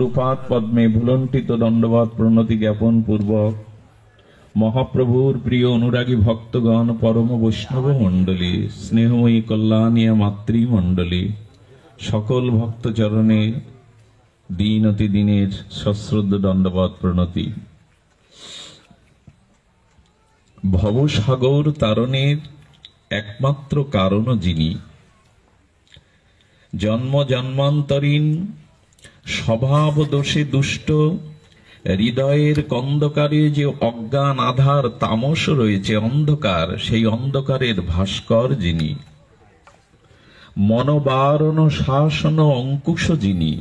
রূপাত পদ্মে ভুলণ্ঠিত দণ্ডবাদ প্রণতি জ্ঞাপন পূর্বক মহাপ্রভুর প্রিয় অনুরাগী ভক্তগণ, পরম বৈষ্ণব মণ্ডলী, স্নেহময়ী কল্যাণীয় মাতৃমণ্ডলী, সকল ভক্তচরণে দিন অতি দিনের সশ্রদ্ধ দণ্ডবাদ প্রণতি। ভবসাগর তারণের একমাত্র কারণ যিনি, জন্ম জন্মান্তরীণ স্বভাব দোষে দুষ্ট হৃদয়ের কন্দকারে যে অজ্ঞান আধার তামস রয়েছে, অন্ধকার, সেই অন্ধকারের ভাস্কর যিনি, মনোবারণ শাসন অঙ্কুশ যিনি,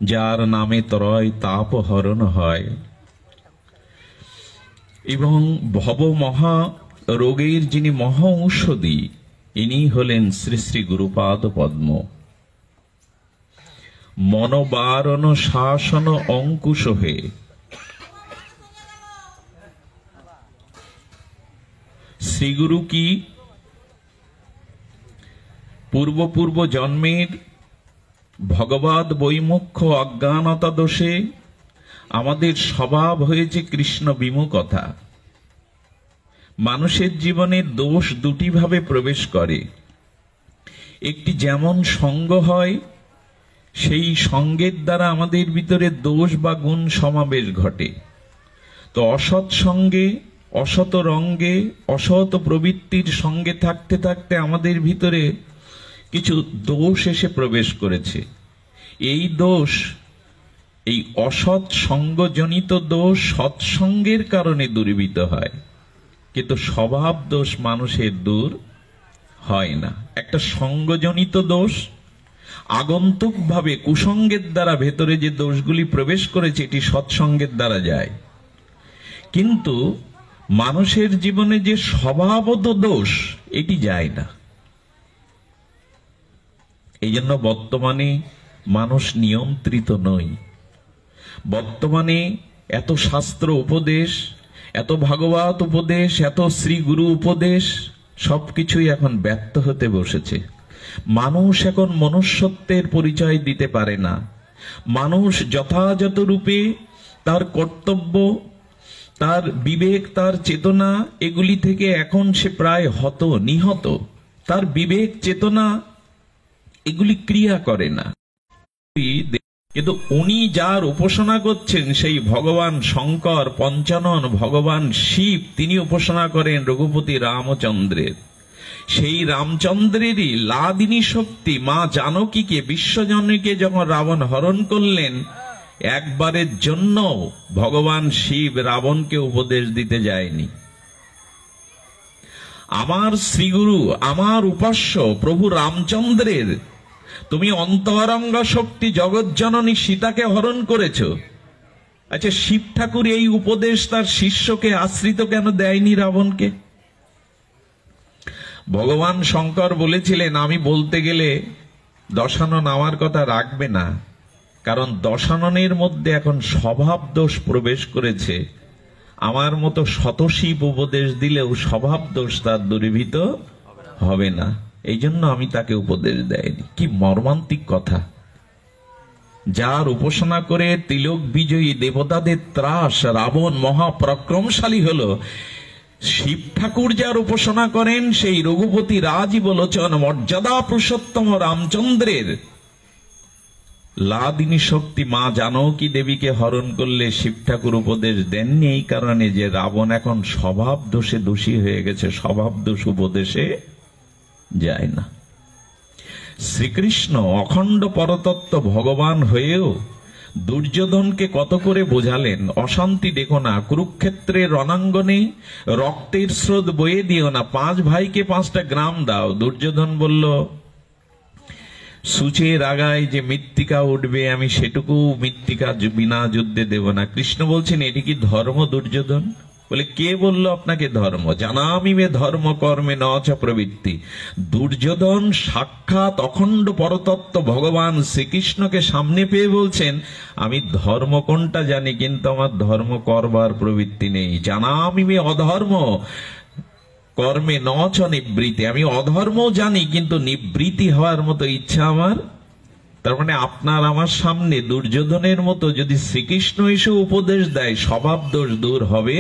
যার নামে ত্রয় তাপ হরণ হয় এবং ভব মহা রোগের যিনি মহা ঔষধি, ইনি হলেন শ্রী শ্রী গুরুপাদ পদ্ম। মনোবারণ শাসন অঙ্কুশ হয়ে শ্রীগুরু কি পূর্ব জন্মের ভগবদ বৈমুখ্য অজ্ঞানতা দোষে আমাদের স্বভাব হয়েছে কৃষ্ণ বিমুখতা। মানুষের জীবনে দোষ দুটি ভাবে প্রবেশ করে। একটি যেমন সঙ্গ হয়, সেই সঙ্গের দ্বারা আমাদের ভিতরে দোষ বা গুণ সমাবেশ ঘটে। তো অসৎ সঙ্গে, অসৎ রঙ্গে, অসৎ প্রবৃত্তির সঙ্গে থাকতে থাকতে আমাদের ভিতরে কিছু দোষ এসে প্রবেশ করেছে। এই দোষ, এই অসৎ সঙ্গজনিত দোষ সৎসঙ্গের কারণে দূরীভূত হয়, কিন্তু স্বভাব দোষ মানুষের দূর হয় না। একটা সঙ্গজনিত দোষ আগন্তুক ভাবে কুসঙ্গের দ্বারা ভেতরে যে দোষগুলি প্রবেশ করেছে, এটি সৎসঙ্গের দ্বারা যায়। কিন্তু মানুষের জীবনে যে স্বভাবত দোষ, এটি যায় না। এই জন্য বর্তমানে মানুষ নিয়ন্ত্রিত নয়। বর্তমানে এত শাস্ত্র উপদেশ, এত ভাগবত উপদেশ, এত শ্রী গুরু উপদেশ, সবকিছুই এখন ব্যর্থ হতে বসেছে। মানুষ এখন মনুষ্যত্বের পরিচয় দিতে পারে না। মানুষ যথাযথ রূপে তার কর্তব্য, তার বিবেক, তার চেতনা, এগুলি থেকে এখন সে প্রায় নিহত। তার বিবেক, চেতনা এগুলি ক্রিয়া করে না। কিন্তু উনি যার উপাসনা করছেন, সেই ভগবান শঙ্কর, পঞ্চানন, ভগবান শিব, তিনি উপাসনা করেন রঘুপতি রামচন্দ্রের। সেই রামচন্দ্রেরই লাদিনী শক্তি মা জানকীকে, বিশ্বজননীকে যখন রাবণ হরণ করলেন, একবারের জন্য ভগবান শিব রাবণকে উপদেশ দিতে যায়নি। আমার শ্রীগুরু, আমার উপাস্য প্রভু রামচন্দ্রের তুমি অন্তরঙ্গ শক্তি জগৎজননী সীতাকে হরণ করেছ। আচ্ছা, শিব ঠাকুর এই উপদেশ তার শিষ্যকে আশ্রিত কেন দেয়নি রাবণকে? ভগবান শঙ্কর বলেছিলেন, আমি বলতে গেলে দশানন আমার কথা রাখবে না, কারণ দশাননের মধ্যে এখন স্বভাব দোষ প্রবেশ করেছে। আমার মতো শতশিব উপদেশ দিলেও স্বভাব দোষ তার দূরীভূত হবে না, এই জন্য আমি তাকে উপদেশ দেয়নি। কি মর্মান্তিক কথা! যার উপাসনা করে তিলক বিজয়ী দেবতাদের ত্রাস রাবণ মহাপরাক্রমশালী হলো, শিব ঠাকুর যার উপাসনা করেন, সেই রঘুপতি রাজীব লোচন মর্যাদা পুরুষোত্তম রামচন্দ্রের লাদিনী শক্তি মা জানকী দেবীকে হরণ করলে শিব ঠাকুর উপদেশ দেননি, এই কারণে যে রাবণ এখন স্বভাব দোষে দোষী হয়ে গেছে, স্বভাব দোষ উপদেশে যায় না। শ্রীকৃষ্ণ অখণ্ড পরতত্ত্ব ভগবান হয়েও দুর্যোধনকে কত করে বোঝালেন, অশান্তি দেখো না, কুরুক্ষেত্রের রণাঙ্গনে রক্তের স্রোত বয়ে দিও না, 5 ভাইকে 5টা গ্রাম দাও। দুর্যোধন বলল, সূচের আগায় যে মৃত্তিকা উঠবে, আমি সেটুকু মৃত্তিকা বিনা যুদ্ধে দেব না। কৃষ্ণ বলছেন, এটি কি ধর্ম দুর্যোধন? বলে, কে বলল আপনাকে ধর্ম? জানামি মে ধর্ম কর্মে ন চ প্রবৃত্তি। দুর্যোধন সাক্ষাৎ অখণ্ড পরতত্ত্ব ভগবান শ্রীকৃষ্ণকে সামনে পেয়ে বলছেন, আমি ধর্ম কোনটা জানি, কিন্তু আমার ধর্ম করবার প্রবৃত্তি নেই। জানামি মে অধর্ম কর্মে ন চ নিবৃত্তি। আমি অধর্ম জানি, কিন্তু নিবৃত্তি হওয়ার মতো ইচ্ছা আমার তার মানে আপনার আমার সামনে দুর্যোধনের মতো যদি শ্রীকৃষ্ণ এসে উপদেশ দেয়, স্বভাব দোষ দূর হবে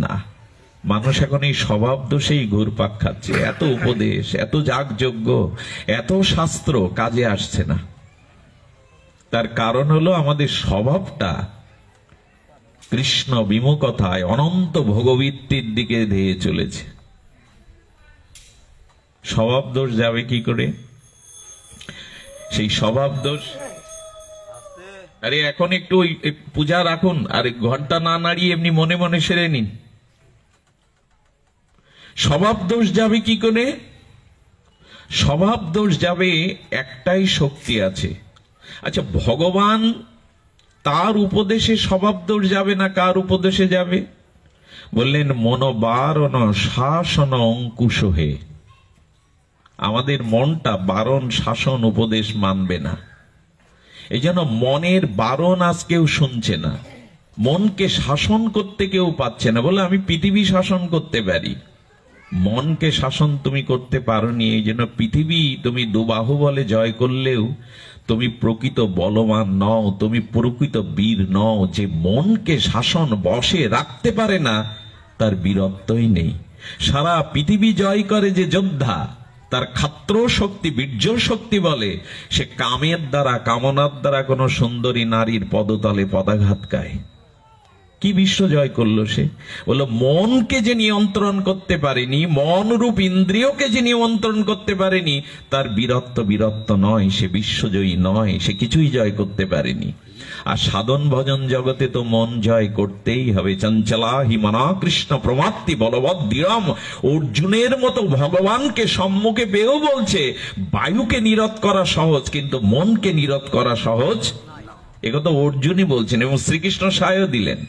না। মানুষ এখন এই স্বভাব দোষেই ঘুরপাক খাচ্ছে। এত উপদেশ, এত যাগযজ্ঞ, এত শাস্ত্র, কাজে আসছে না। তার কারণ হলো আমাদের স্বভাবটা কৃষ্ণ বিমুখতায় অনন্ত ভোগবৃত্তির দিকে ধেয়ে চলেছে। স্বভাব দোষ যাবে কি করে? সেই স্বভাব দোষ, আরে এখন একটু পূজা রাখুন, আর ঘন্টা না নাড়িয়ে এমনি মনে মনে সেরে নিন। স্বভাব দোষ যাবে কি করে? স্বভাব দোষ যাবে, একটাই শক্তি আছে। আচ্ছা, ভগবান তার উপদেশে স্বভাব দোষ যাবে না, কার উপদেশে যাবে? বললেন মনোবারণ শাসন অঙ্কুশ হে। আমাদের মনটা বারণ শাসন উপদেশ মানবে না। এই জন্য মনের বারণ আজ কেউ শুনছে না। মনকে শাসন করতে কেউ পাচ্ছে না। বলে আমি পৃথিবী শাসন করতে পারি। মনকে শাসন তুমি করতে পারোনি, এই জন্য পৃথিবী তুমি দুবাহু বলে জয় করলেও তুমি প্রকৃত বলবান নও, তুমি প্রকৃত বীর নও। যে মনকে শাসন বশে রাখতে পারে না, তার বীরত্বই নেই। সারা পৃথিবী জয় করে যে যোদ্ধা, তার ক্ষাত্র শক্তি, বীর্য শক্তি বলে, সে কামের দ্বারা, কামনার দ্বারা কোন সুন্দরী নারীর পদতলে পদাঘাত গায়। কি বিশ্ব জয় করলো সে? বললো মনকে যে নিয়ন্ত্রণ করতে পারেনি, মন রূপ ইন্দ্রিয়কে যে নিয়ন্ত্রণ করতে পারেনি, তার বীরত্ব নয়, সে বিশ্বজয়ী নয়, সে কিছুই জয় করতে পারেনি। আর সাধন ভজন জগতে তো মন জয় করতেই হবে। চঞ্চলা হি মনা কৃষ্ণ প্রমাত্তি বলবৎ দৃঢ়ম। অর্জুনের মতো ভগবানকে সম্মুখে পেয়েও বলছে বায়ুকে নিরোধ করা সহজ, কিন্তু মনকে নিরোধ করা সহজ। একথা অর্জুনই বলছেন এবং শ্রীকৃষ্ণ সায়ও দিলেন।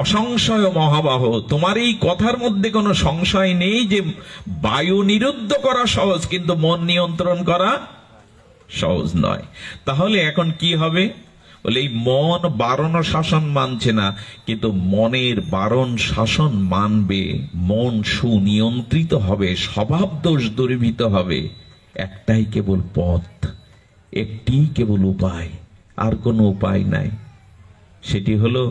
অসংশয় মহাবাহ, তোমার এই কথার মধ্যে কোনো সংশয় নেই যে বায়ু নিরুদ্ধ করা সহজ, কিন্তু মন নিয়ন্ত্রণ করা সহজ নয়। তাহলে এখন কি হবে? বলে এই মন বারণ শাসন মানছে না, কিন্তু মনের বারণ শাসন মানবে। মন সুনিয়ন্ত্রিত হবে, স্বভাব দোষ দূরীভূত হবে। একটাই কেবল পথ, একটি কেবল উপায়, আর কোনো উপায় নাই। সেটি হলো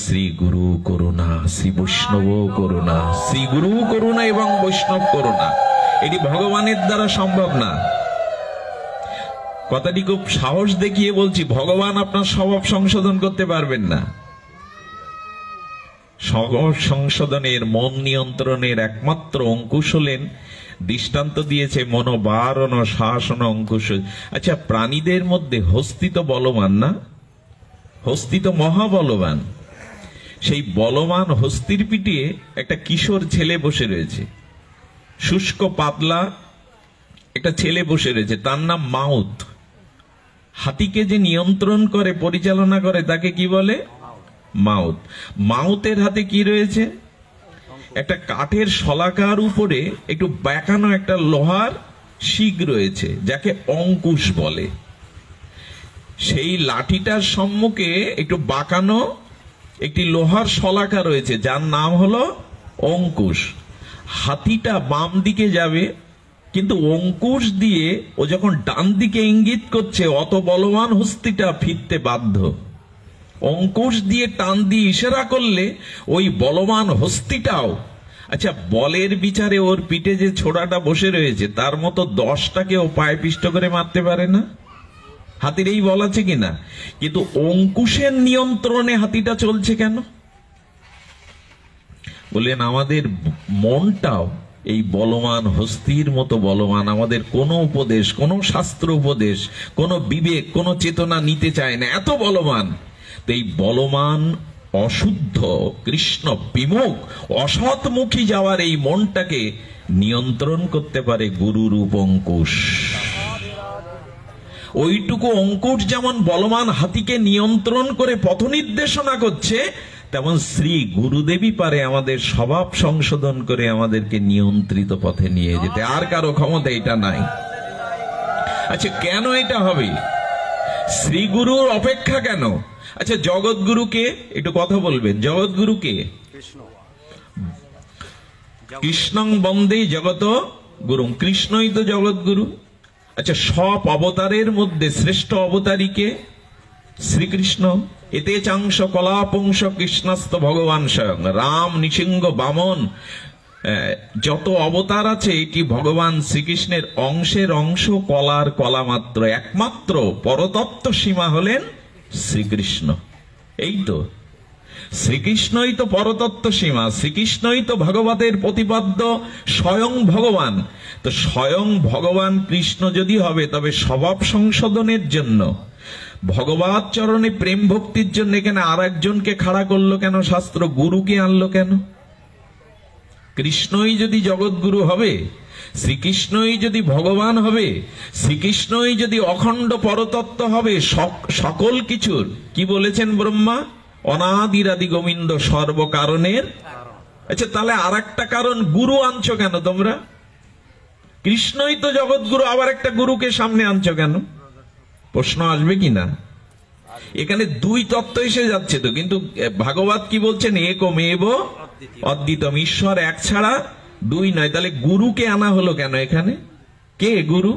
শ্রী গুরু করুণা, শ্রী বৈষ্ণব করুণা, শ্রী গুরু করুণা এবং বৈষ্ণব করুণা। এটি ভগবানের দ্বারা সম্ভব না। কথাটি খুব সাহস দেখিয়ে বলছি, ভগবান আপনার স্বভাব সংশোধন করতে পারবেন না। স্বভাব সংশোধনের, মন নিয়ন্ত্রণের একমাত্র অঙ্কুশ হলেন, দৃষ্টান্ত দিয়েছে মনোবারণ শাসন অঙ্কুশ। আচ্ছা, প্রাণীদের মধ্যে হস্তি তো বলবান না? হস্তি তো মহাবলবান। সেই বলবান হস্তির পিঠে একটা কিশোর ছেলে বসে রয়েছে, শুষ্ক পাতলা একটা ছেলে বসে রয়েছে, তার নাম মাউত। হাতিকে যে নিয়ন্ত্রণ করে, পরিচালনা করে, তাকে কি বলে? মাউত। মাউতের হাতে কি রয়েছে? একটা কাঠের শলাকার উপরে একটু বেঁকানো একটা লোহার শিক রয়েছে, যাকে অঙ্কুশ বলে। সেই লাঠিটার সম্মুখে একটু বাঁকানো একটি লোহার শলাকা রয়েছে, যার নাম হলো অঙ্কুশ। হাতিটা বাম দিকে যাবে, কিন্তু অঙ্কুশ দিয়ে ও যখন ডান দিকে ইঙ্গিত করছে, অত বলবান হস্তিটা ফিরতে বাধ্য। অঙ্কুশ দিয়ে টান দিয়ে ইশারা করলে ওই বলবান হস্তিটাও, আচ্ছা বলের বিচারে ওর পিঠে যে ছোড়াটা বসে রয়েছে, তার মতো 10টাকে ও পায়ে পিষ্ট করে মারতে পারে না। হাতির এই বল আছে কিনা? কিন্তু অঙ্কুশের নিয়ন্ত্রণে হাতিটা চলছে কেন? বললেন আমাদের মনটাও এই বলবান হস্তির মতো বলবান। আমাদের কোনো উপদেশ, কোনো শাস্ত্র উপদেশ, কোনো বিবেক, কোনো চেতনা নিতে চায় না, এত বলবান। তো এই বলবান অশুদ্ধ, কৃষ্ণ বিমুখ, অসৎমুখী যাওয়ার এই মনটাকে নিয়ন্ত্রণ করতে পারে গুরুরূপ অঙ্কুশ। ওইটুকু অঙ্কুশ যেমন বলবান হাতিকে নিয়ন্ত্রণ করে পথ নির্দেশনা করছে, তেমন শ্রী গুরুদেবী পারে আমাদের স্বভাব সংশোধন করে আমাদেরকে নিয়ন্ত্রিত পথে নিয়ে যেতে। আর কারো ক্ষমতা এটা নাই। আচ্ছা, কেন এটা হবে? শ্রী গুরুর অপেক্ষা কেন? আচ্ছা, জগৎগুরুকে একটু কথা বলবেন। জগৎগুরুকে কৃষ্ণং বন্দে জগত গুরু, কৃষ্ণই তো জগৎগুরু। আচ্ছা, সব অবতারের মধ্যে শ্রেষ্ঠ অবতারীকে শ্রীকৃষ্ণ। এতে চাংশ কলাপংশ কৃষ্ণস্ত ভগবান স্বয়ং। রাম, নৃসিংহ, বামন, যত অবতার আছে এটি ভগবান শ্রীকৃষ্ণের অংশের অংশ, কলার কলা মাত্র। একমাত্র পরতত্ত্ব সীমা হলেন শ্রীকৃষ্ণ। এই তো শ্রীকৃষ্ণই তো পরতত্ত্ব সীমা, শ্রীকৃষ্ণই তো ভগবতের প্রতিপাদ্য স্বয়ং ভগবান। তো স্বয়ং ভগবান কৃষ্ণ যদি হবে, তবে স্বভাব সংশোধনের জন্য, ভগবত চরণে প্রেম ভক্তির জন্য এখানে আর একজনকে খাড়া করলো কেন শাস্ত্র? গুরুকে আনলো কেন? কৃষ্ণই যদি জগৎগুরু হবে, শ্রীকৃষ্ণই যদি ভগবান হবে, শ্রীকৃষ্ণই যদি অখণ্ড পরতত্ত্ব হবে সকল কিছুর, কি বলেছেন ব্রহ্মা? অনাদিরাদি গোবিন্দ সর্বকারণের। আচ্ছা, তাহলে আর একটা কারণ গুরু আনছো কেন তোমরা? কৃষ্ণই তো জগৎগুরু, আবার একটা গুরুকে সামনে আনছো কেন? প্রশ্ন আসবে কিনা? এখানে দুই তত্ত্ব এসে যাচ্ছে তো, কিন্তু ভাগবত কি বলছেন? একমেব অদ্বিতম, ঈশ্বর এক ছাড়া দুই নয়। তাহলে গুরুকে আনা হলো কেন এখানে? কে গুরু?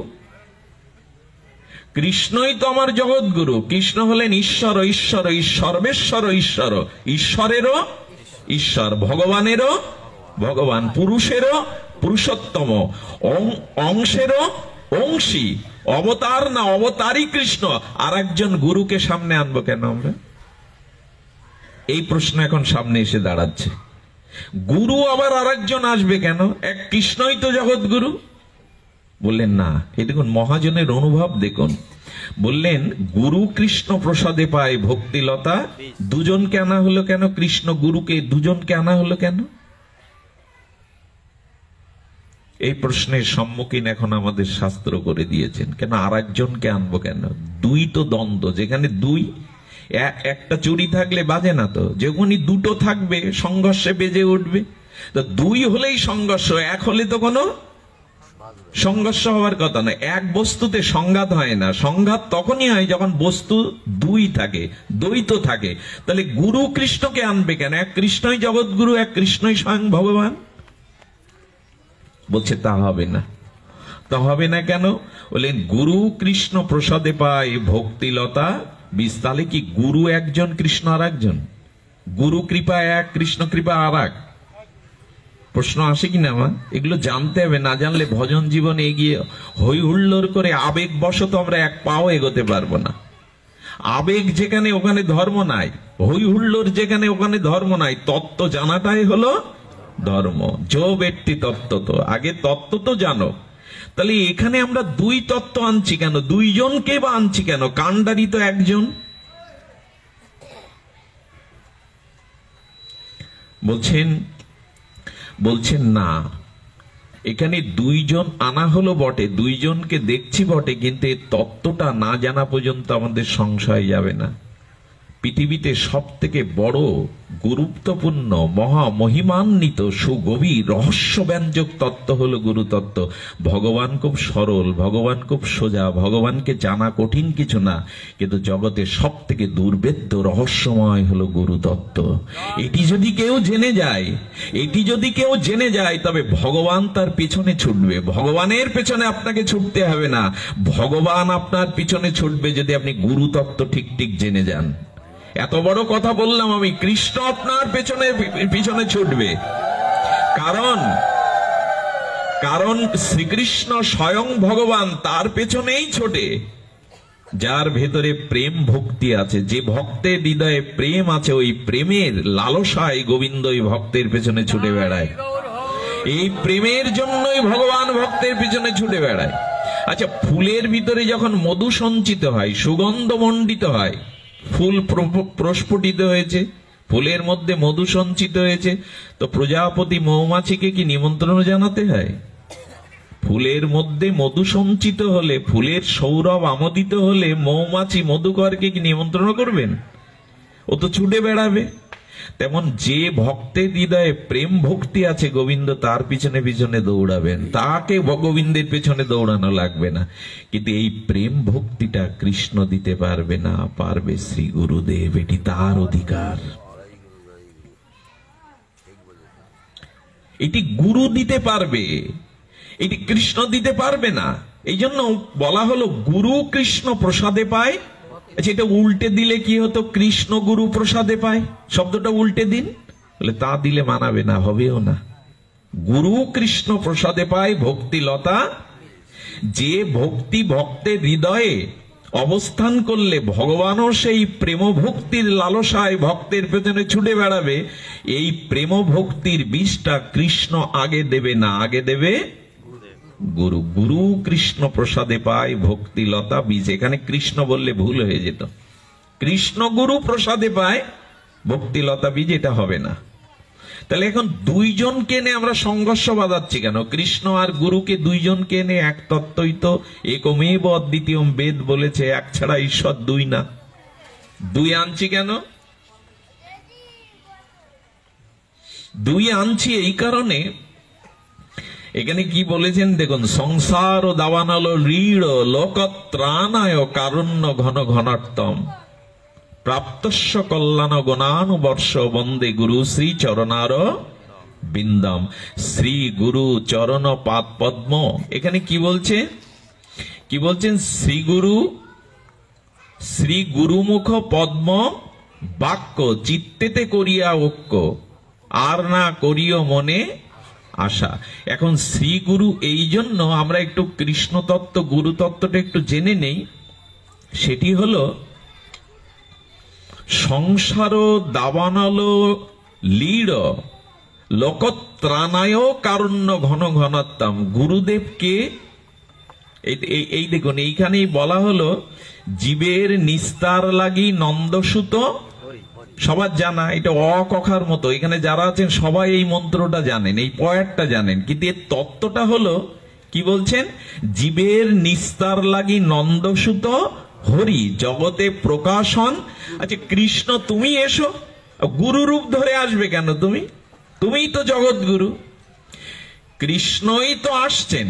কৃষ্ণই তো আমার জগৎ গুরু। কৃষ্ণ হলেন ঈশ্বর, ঈশ্বর সর্বেশ্বর, ঈশ্বর ঈশ্বরেরও ঈশ্বর, ভগবানেরও ভগবান, পুরুষেরও পুরুষোত্তম, অংশেরও অংশী, অবতার না অবতারই কৃষ্ণ। আর একজন গুরুকে সামনে আনবো কেন আমরা? এই প্রশ্ন এখন সামনে এসে দাঁড়াচ্ছে। গুরু আবার আর একজন আসবে কেন? এক কৃষ্ণই তো জগৎ গুরু। বললেন না, এই দেখুন মহাজনের অনুভব দেখুন। বললেন গুরু কৃষ্ণ প্রসাদে পায় ভক্তিলতা। দুজনকে আনা হলো কেন? কৃষ্ণ গুরুকে দুজনকে আনা হলো কেন? এই প্রশ্নের সম্মুখীন এখন আমাদের শাস্ত্র করে দিয়েছেন। কেন আর একজনকে আনবো কেন? দুই তো দ্বন্দ্ব, যেখানে দুই, একটা চুরি থাকলে বাজে না তো, যখনই দুটো থাকবে সংঘর্ষে বেজে উঠবে। তো দুই হলেই সংঘর্ষ, এক হলে তো কোনো সংঘর্ষ হওয়ার কথা না। এক বস্তুতে সংঘাত হয় না, সংঘাত তখনই হয় যখন বস্তু দুই থাকে, দ্বৈত থাকে। তাহলে গুরু কৃষ্ণকে আনবে কেন? এক কৃষ্ণই জগৎ গুরু, এক কৃষ্ণই স্বয়ং ভগবান। বলছে তা হবে না। তা হবে না কেন? বললেন গুরু কৃষ্ণ প্রসাদে পায় ভক্তিলতা বিষ। তাহলে কি গুরু একজন, কৃষ্ণ আর একজন? গুরু কৃপা এক, কৃষ্ণ কৃপা আর এক? প্রশ্ন আসে কিনা আমার? এগুলো জানতে হবে, না জানলে ভজন জীবনে এগিয়ে হই হুল্লোড় করে আবেগ বশত আমরা এক পাও এগোতে পারবো না। আবেগ যেখানে ওখানে ধর্ম নাই, হই হুল্লোড় যেখানে ওখানে ধর্ম নাই। তত্ত্ব জানাটাই হলো ধর্ম। যো ব্যক্তি তত্ত্ব, তো আগে তত্ত্ব তো জানো। তাহলে এখানে আমরা দুই তত্ত্ব আনছি কেন? দুইজনকে বা আনছি কেন? কাণ্ডারি তো একজন। বলছেন না, এখানে দুইজন আনা হলো বটে, দুইজনকে দেখছি বটে, কিন্তু এই তত্ত্বটা না জানা পর্যন্ত আমাদের সংশয় যাবে না। পৃথিবীতে সব থেকে বড় গুরুত্বপূর্ণ মহা মহিমান্বিত সুগভীর রহস্যব্যঞ্জক তত্ত্ব হলো গুরু তত্ত্ব। ভগবান খুব সরল, ভগবান খুব সোজা, ভগবানকে জানা কঠিন কিছু না, কিন্তু জগতের সব থেকে দুর্ভেদ্য রহস্যময় হলো গুরু তত্ত্ব। এটি যদি কেউ জেনে যায়, তবে ভগবান তার পিছনে ছুটবে। ভগবানের পেছনে আপনাকে ছুটতে হবে না, ভগবান আপনার পিছনে ছুটবে যদি আপনি গুরু তত্ত্ব ঠিক জেনে যান। এত বড় কথা বললাম আমি, কৃষ্ণ আপনার পিছনে ছুটবে। কারণ শ্রীকৃষ্ণ স্বয়ং ভগবান, তার পেছনেই ছোটে যার ভেতরে প্রেম ভক্তি আছে। যে ভক্তের হৃদয়ে প্রেম আছে, ওই প্রেমের লালসায় গোবিন্দ ওই ভক্তের পেছনে ছুটে বেড়ায়। এই প্রেমের জন্যই ভগবান ভক্তের পিছনে ছুটে বেড়ায়। আচ্ছা, ফুলের ভিতরে যখন মধু সঞ্চিত হয়, সুগন্ধ মণ্ডিত হয়, ফুল প্রস্ফুটিত হয়েছে, ফুলের মধ্যে মধু সঞ্চিত হয়েছে, তো প্রজাপতি মৌমাছিকে কি নিমন্ত্রণ জানাতে হয়? ফুলের মধ্যে মধু সঞ্চিত হলে, ফুলের সৌরভ আমোদিত হলে মৌমাছি মধুকরকে কি নিমন্ত্রণ করবেন? ও তো ছুটে বেড়াবে। তেমন যে ভক্তের হৃদয়ে প্রেম ভক্তি আছে, গোবিন্দ তার পিছনে পিছনে দৌড়াবেন, তাকে গোবিন্দের পেছনে দৌড়ানো লাগবে না। কিন্তু এই প্রেম ভক্তিটা কৃষ্ণ দিতে পারবে না, পারবে শ্রী গুরুদেব। এটি তার অধিকার, এটি গুরু দিতে পারবে, এটি কৃষ্ণ দিতে পারবে না। এই জন্য বলা হলো গুরু কৃষ্ণ প্রসাদে পায়। আচ্ছা, এটা উল্টে দিলে কি হতো? কৃষ্ণ গুরু প্রসাদে পায়, শব্দটা উল্টে দিন। বলে তা দিলে মানাবে না, হবেও না। গুরু কৃষ্ণ প্রসাদে পায় ভক্তিলতা, যে ভক্তি ভক্তের হৃদয়ে অবস্থান করলে ভগবানও সেই প্রেম ভক্তির লালসায় ভক্তের পেছনে ছুটে বেড়াবে। এই প্রেম ভক্তির বীজটা কৃষ্ণ আগে দেবে না, আগে দেবে গুরু। গুরু কৃষ্ণ প্রসাদে পায় ভক্তিলতা বীজ। এখানে কৃষ্ণ বললে ভুল হয়ে যেত। কৃষ্ণ গুরু প্রসাদে পায় ভক্তিলতা বীজ, এটা হবে না। তাহলে এখন দুইজনকে এনে আমরা সংঘর্ষ বাঁধাচ্ছি কেন? কৃষ্ণ আর গুরুকে দুইজনকে এনে এক তত্ত্বই তো, একমেব অদ্বিতীয়ম বেদ বলেছে, এক ছাড়া ঈশ্বর দুই না। দুই আনছি কেন? দুই আনছি এই কারণে, এখানে কি বলেছেন দেখুন, সংসার ও দাবানল ঋড় লোকত্রাণায় কারুণ্য ঘন ঘনার্তম প্রাপ্তস্য কল্যাণ গুণানুবর্ষ বন্দে গুরু শ্রী চরণার বিন্দম। শ্রী গুরু চরণ পাদ পদ্ম। এখানে কি বলছে? কি বলছেন? শ্রী গুরুমুখ পদ্ম বাক্য চিত্তেতে করিয়া ঐক্য, আর না করিও মনে আশা। এখন শ্রী গুরু, এই জন্য আমরা একটু কৃষ্ণ তত্ত্ব গুরু তত্ত্বটা একটু জেনে নেই। সেটি হলো সংসার দাবানল লীড় লোকত্রাণায় কারুণ্য ঘন ঘনত্তম। গুরুদেবকে এই দেখুন, এইখানেই বলা হলো জীবের নিস্তার লাগি নন্দসুত। সবার জানা, এটা অকখার মতো। এখানে যারা আছেন সবাই এই মন্ত্রটা জানেন, এই পয়েরটা জানেন, কিন্তু এর তত্ত্বটা হলো কি বলছেন? জীবের নিস্তার লাগি নন্দসুত হরি জগতে প্রকাশন। আচ্ছা, কৃষ্ণ তুমি এসো, গুরু রূপ ধরে আসবে কেন? তুমিই তো জগৎ গুরু। কৃষ্ণই তো আসছেন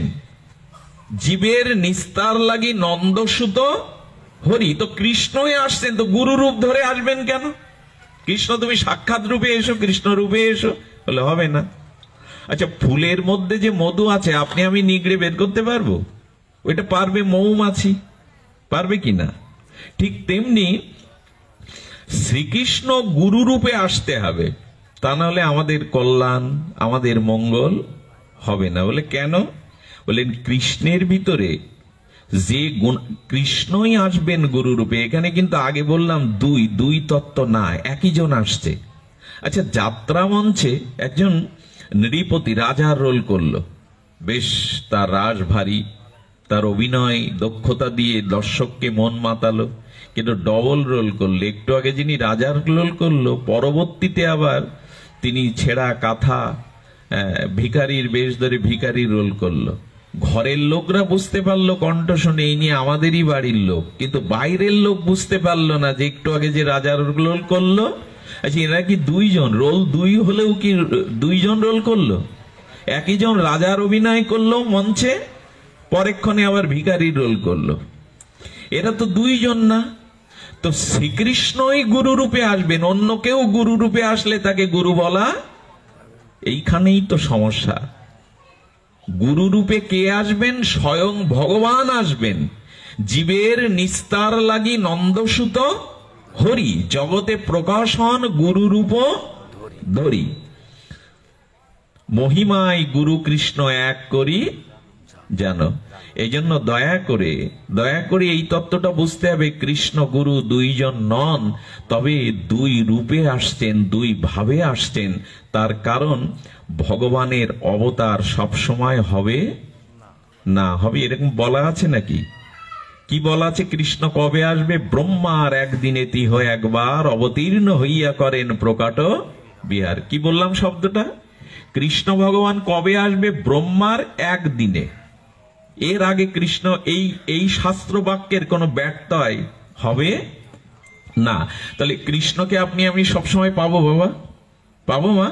জীবের নিস্তার লাগি নন্দসুত হরি, তো কৃষ্ণই আসছেন, তো গুরু রূপ ধরে আসবেন কেন? কৃষ্ণ তুমি সাক্ষাৎ রূপে এসো, কৃষ্ণ রূপে এসো, বলে হবে না। আচ্ছা, ফুলের মধ্যে যে মধু আছে আপনি আমি নিগড়ে বের করতে পারবো? ওইটা পারবে মৌমাছি, পারবে কিনা? ঠিক তেমনি শ্রীকৃষ্ণ গুরু রূপে আসতে হবে, তা নাহলে আমাদের কল্যাণ, আমাদের মঙ্গল হবে না। বলে কেন? বলেন কৃষ্ণের ভিতরে যে গুণ, কৃষ্ণই আসবেন গুরু রূপে। এখানে কিন্তু আগে বললাম দুই তত্ত্ব না, একই জন আসছে। আচ্ছা, যাত্রা মঞ্চে একজন নৃপতি রাজার রোল করলো, বেশ তার রাজ ভারী, তার অভিনয় দক্ষতা দিয়ে দর্শককে মন মাতালো, কিন্তু ডবল রোল করলো। একটু আগে যিনি রাজার রোল করলো, পরবর্তীতে আবার তিনি ছেঁড়া কাঁথা ভিখারির বেশ ধরে ভিখারি রোল করলো। ঘরের লোকরা বুঝতে পারলো কণ্ঠ শুনে এই নিয়ে আমাদেরই বাড়ির লোক, কিন্তু বাইরের লোক বুঝতে পারলো না যে একটু আগে যে রাজার রোল করলো। আচ্ছা, এরা কি দুইজন রোল, দুই হলেও কি দুইজন রোল করলো? একই জন রাজার অভিনয় করলো মঞ্চে, পরেক্ষণে আবার ভিখারির রোল করলো। এরা তো দুইজন না। তো শ্রীকৃষ্ণই গুরু রূপে আসবেন, অন্য কেউ গুরু রূপে আসলে তাকে গুরু বলা, এইখানেই তো সমস্যা। গুরু রূপে কে আসবেন? স্বয়ং ভগবান আসবেন। জীবের নিস্তার লাগি নন্দসুত হরি জগতে প্রকাশন গুরু রূপ ধরি, মহিমায় গুরু কৃষ্ণ এক করি জানো। এই জন্য দয়া করে এই তত্ত্বটা বুঝতে হবে, কৃষ্ণ গুরু দুইজন নন, তবে দুই রূপে আসছেন, দুই ভাবে আসছেন। তার কারণ ভগবানের অবতার সবসময় হবে না। হবে এরকম বলা আছে নাকি? কি বলা আছে? কৃষ্ণ কবে আসবে? ব্রহ্মার একদিনে তিহ একবার অবতীর্ণ হইয়া করেন প্রকাট বিহার। কি বললাম শব্দটা? কৃষ্ণ ভগবান কবে আসবে? ব্রহ্মার একদিনে। এর আগে কৃষ্ণ এই শাস্ত্র বাক্যের কোন ব্যত্যয় হবে না। তাহলে কৃষ্ণকে আপনি আমি সবসময় পাবো বাবা? পাবো মা?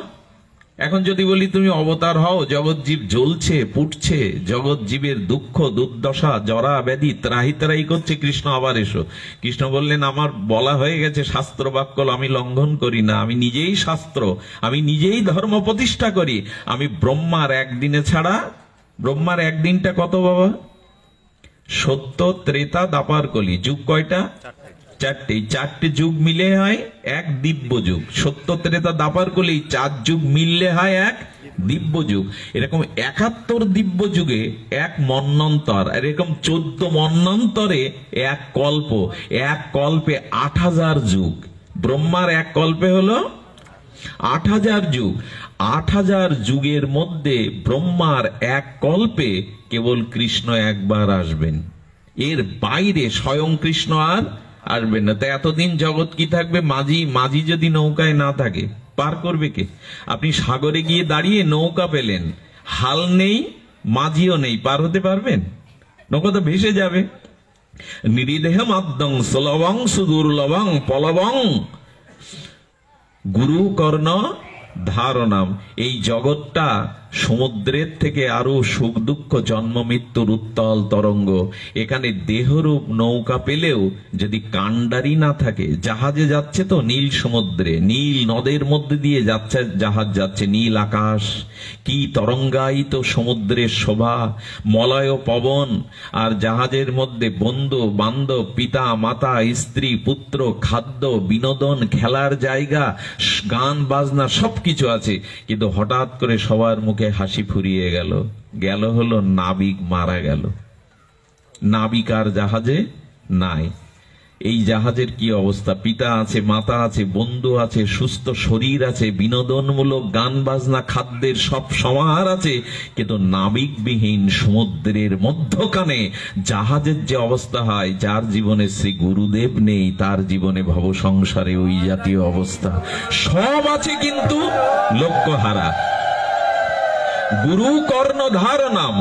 এখন যদি বলি তুমি অবতার হও, জগৎ জীব জ্বলছে পুটছে, জগৎ জীবের দুঃখ দুর্দশা জরা ব্যাধি ত্রাহি ত্রাহি করছে, কৃষ্ণ আবার এসো। কৃষ্ণ বললেন আমার বলা হয়ে গেছে শাস্ত্র বাক্য আমি লঙ্ঘন করি না, আমি নিজেই শাস্ত্র, আমি নিজেই ধর্ম প্রতিষ্ঠা করি। আমি ব্রহ্মার একদিনে ছাড়া, ব্রহ্মার একদিনটা কত বাবা? সত্য, ত্রেতা, দাপার, কলি, যুগ কয়টা? চারটে। চারটে যুগ মিলে হয় এক দিব্য যুগ। সত্য, ত্রেতা, দাপার, কলি 4 যুগ মিললে হয় এক দিব্য যুগ। এরকম 71 দিব্য যুগে এক মন্বন্তর, এরকম 14 মন্বন্তরে এক কল্প। এক কল্পে 8000 যুগ। ব্রহ্মার এক কল্পে হলো 8000 যুগ। 8000 যুগের মধ্যে ব্রহ্মার এক কল্পে কেবল কৃষ্ণ একবার আসবেন। এর বাইরে স্বয়ং কৃষ্ণ আর আসবেন না। তাই এতদিন জগৎ কি থাকবে? মাঝি যদি নৌকায় না থাকে পার করবে কে? আপনি সাগরে গিয়ে দাঁড়িয়ে নৌকা পেলেন, হাল নেই, মাঝিও নেই, পার হতে পারবেন? নৌকা তো ভেসে যাবে। নিরিদেহ মাদ্যং সুলভং সুদুর্লভং পলবং গুরু কর্ণ ধারণাম। এই জগৎটা সমুদ্রের থেকে আরো সুখ দুঃখ জন্ম মৃত্যুর উত্তাল তরঙ্গ। এখানে দেহরূপ নৌকা পেলেও যদি কাণ্ডারি না থাকে, জাহাজে যাচ্ছে তো নীল সমুদ্রে, নীল নদের মধ্যে দিয়ে যাচ্ছে জাহাজ, যাচ্ছে নীল আকাশ, কি তরঙ্গায়িত সমুদ্রের শোভা, মলয় পবন, আর জাহাজের মধ্যে বন্ধু বান্ধব, পিতা মাতা, স্ত্রী পুত্র, খাদ্য, বিনোদন, খেলার জায়গা, গান বাজনা সবকিছু আছে। কিন্তু হঠাৎ করে সবার মুখে হাসি ফুরিয়ে গেল। গেল হলো নাবিক মারা গেল। নাবিক আর জাহাজে নাই। এই জাহাজের কি অবস্থা? পিতা আছে, মাতা আছে, বন্ধু আছে, সুস্থ শরীর আছে, বিনোদনমূলক গান বাজনা, খাদ্যের সব সমাহার আছে, কিন্তু নাবিকবিহীন সমুদ্রের মধ্যখানে জাহাজের যে অবস্থা হয়, যার জীবনে শ্রী গুরুদেব নেই তার জীবনে ভব সংসারে ওই জাতীয় অবস্থা। সব আছে কিন্তু লক্ষ্য হারা। গুরু কর্ণ ধারণাম।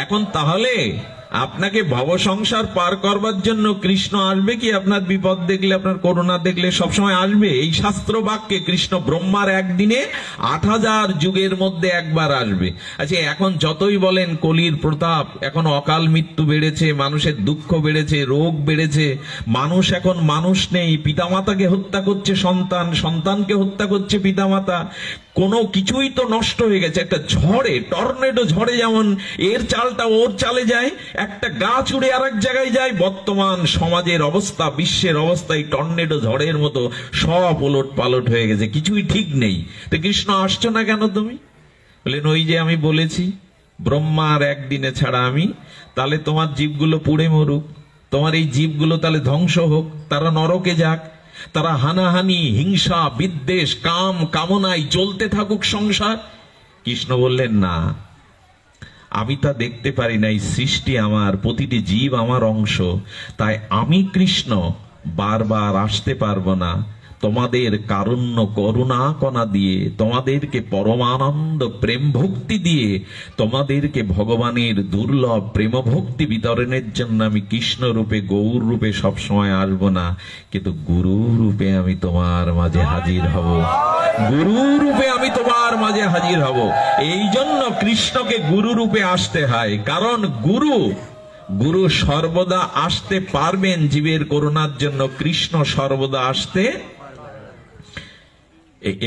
এখন তাহলে আপনাকে ভব সংসার পার করবার জন্য কৃষ্ণ আসবে কি? আপনার বিপদ দেখলে, আপনার করুণা দেখলে সবসময় আসবে? এই শাস্ত্র বাক্যে কৃষ্ণ ব্রহ্মার একদিনে 8000 যুগের মধ্যে একবার আসবে। আচ্ছা, এখন যতই বলেন কলির প্রতাপ, এখন অকাল মৃত্যু বেড়েছে, মানুষের দুঃখ বেড়েছে, রোগ বেড়েছে, মানুষ এখন মানুষ নেই, পিতামাতাকে হত্যা করছে সন্তান, সন্তানকে হত্যা করছে পিতামাতা, কোনো কিছুই তো নষ্ট হয়ে গেছে। একটা ঝড়ে, টর্নেডো ঝড়ে যেমন এর চালটা ওর চালে যায়, একটা গাছ উড়ে আর এক জায়গায় যায়, বর্তমান সমাজের অবস্থা, বিশ্বের অবস্থা এই টর্নেডো ঝড়ের মতো সব ওলট পালট হয়ে গেছে, কিছুই ঠিক নেই। তো কৃষ্ণ আসছো না কেন তুমি? বললেন, ওই যে আমি বলেছি ব্রহ্মার একদিনে ছাড়া আমি, তাহলে তোমার জীবগুলো পুড়ে মরুক, তোমার এই জীবগুলো তাহলে ধ্বংস হোক, তারা নরকে যাক, তারা হানাহানি, হিংসা, বিদ্বেষ, কাম কামনায় চলতে থাকুক সংসার। কৃষ্ণ বললেন, না, আমি তা দেখতে পারি না, এই সৃষ্টি আমার, প্রতিটি জীব আমার অংশ, তাই আমি কৃষ্ণ বারবার আসতে পারবো না। তোমাদের কারুণ্য করুণা কণা দিয়ে, তোমাদেরকে পরমানন্দ প্রেম ভক্তি দিয়ে, তোমাদেরকে ভগবানের দুর্লভ প্রেম ভক্তি বিতরণের জন্য আমি কৃষ্ণ রূপে, গৌর রূপে সবসময় আসবো না, কিন্তু গুরু রূপে আমি তোমার মাঝে হাজির হব। গুরু রূপে আমি তোমার মাঝে হাজির হব। এই জন্য কৃষ্ণকে গুরু রূপে আসতে হয়, কারণ গুরু সর্বদা আসতে পারবেন জীবের করুণার জন্য, কৃষ্ণ সর্বদা আসতে,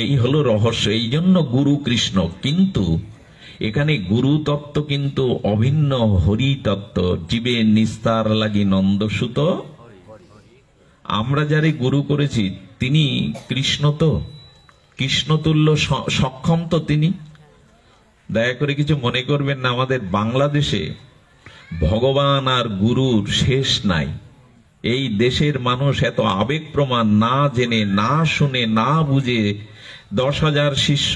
এই হলো রহস্য। এই জন্য গুরু কৃষ্ণ। কিন্তু এখানে গুরু তত্ত্ব কিন্তু অভিন্ন হরি তত্ত্ব। জীবের নিস্তার লাগি নন্দসুত, আমরা যারে গুরু করেছি তিনি কৃষ্ণ, তো কৃষ্ণতুল্য সক্ষম তো তিনি। দয়া করে কিছু মনে করবেন না, আমাদের বাংলাদেশে ভগবান আর গুরুর শেষ নাই। এই দেশের মানুষ এত আবেগ প্রমাণ না জেনে, না শুনে, না বুঝে, 10,000 শিষ্য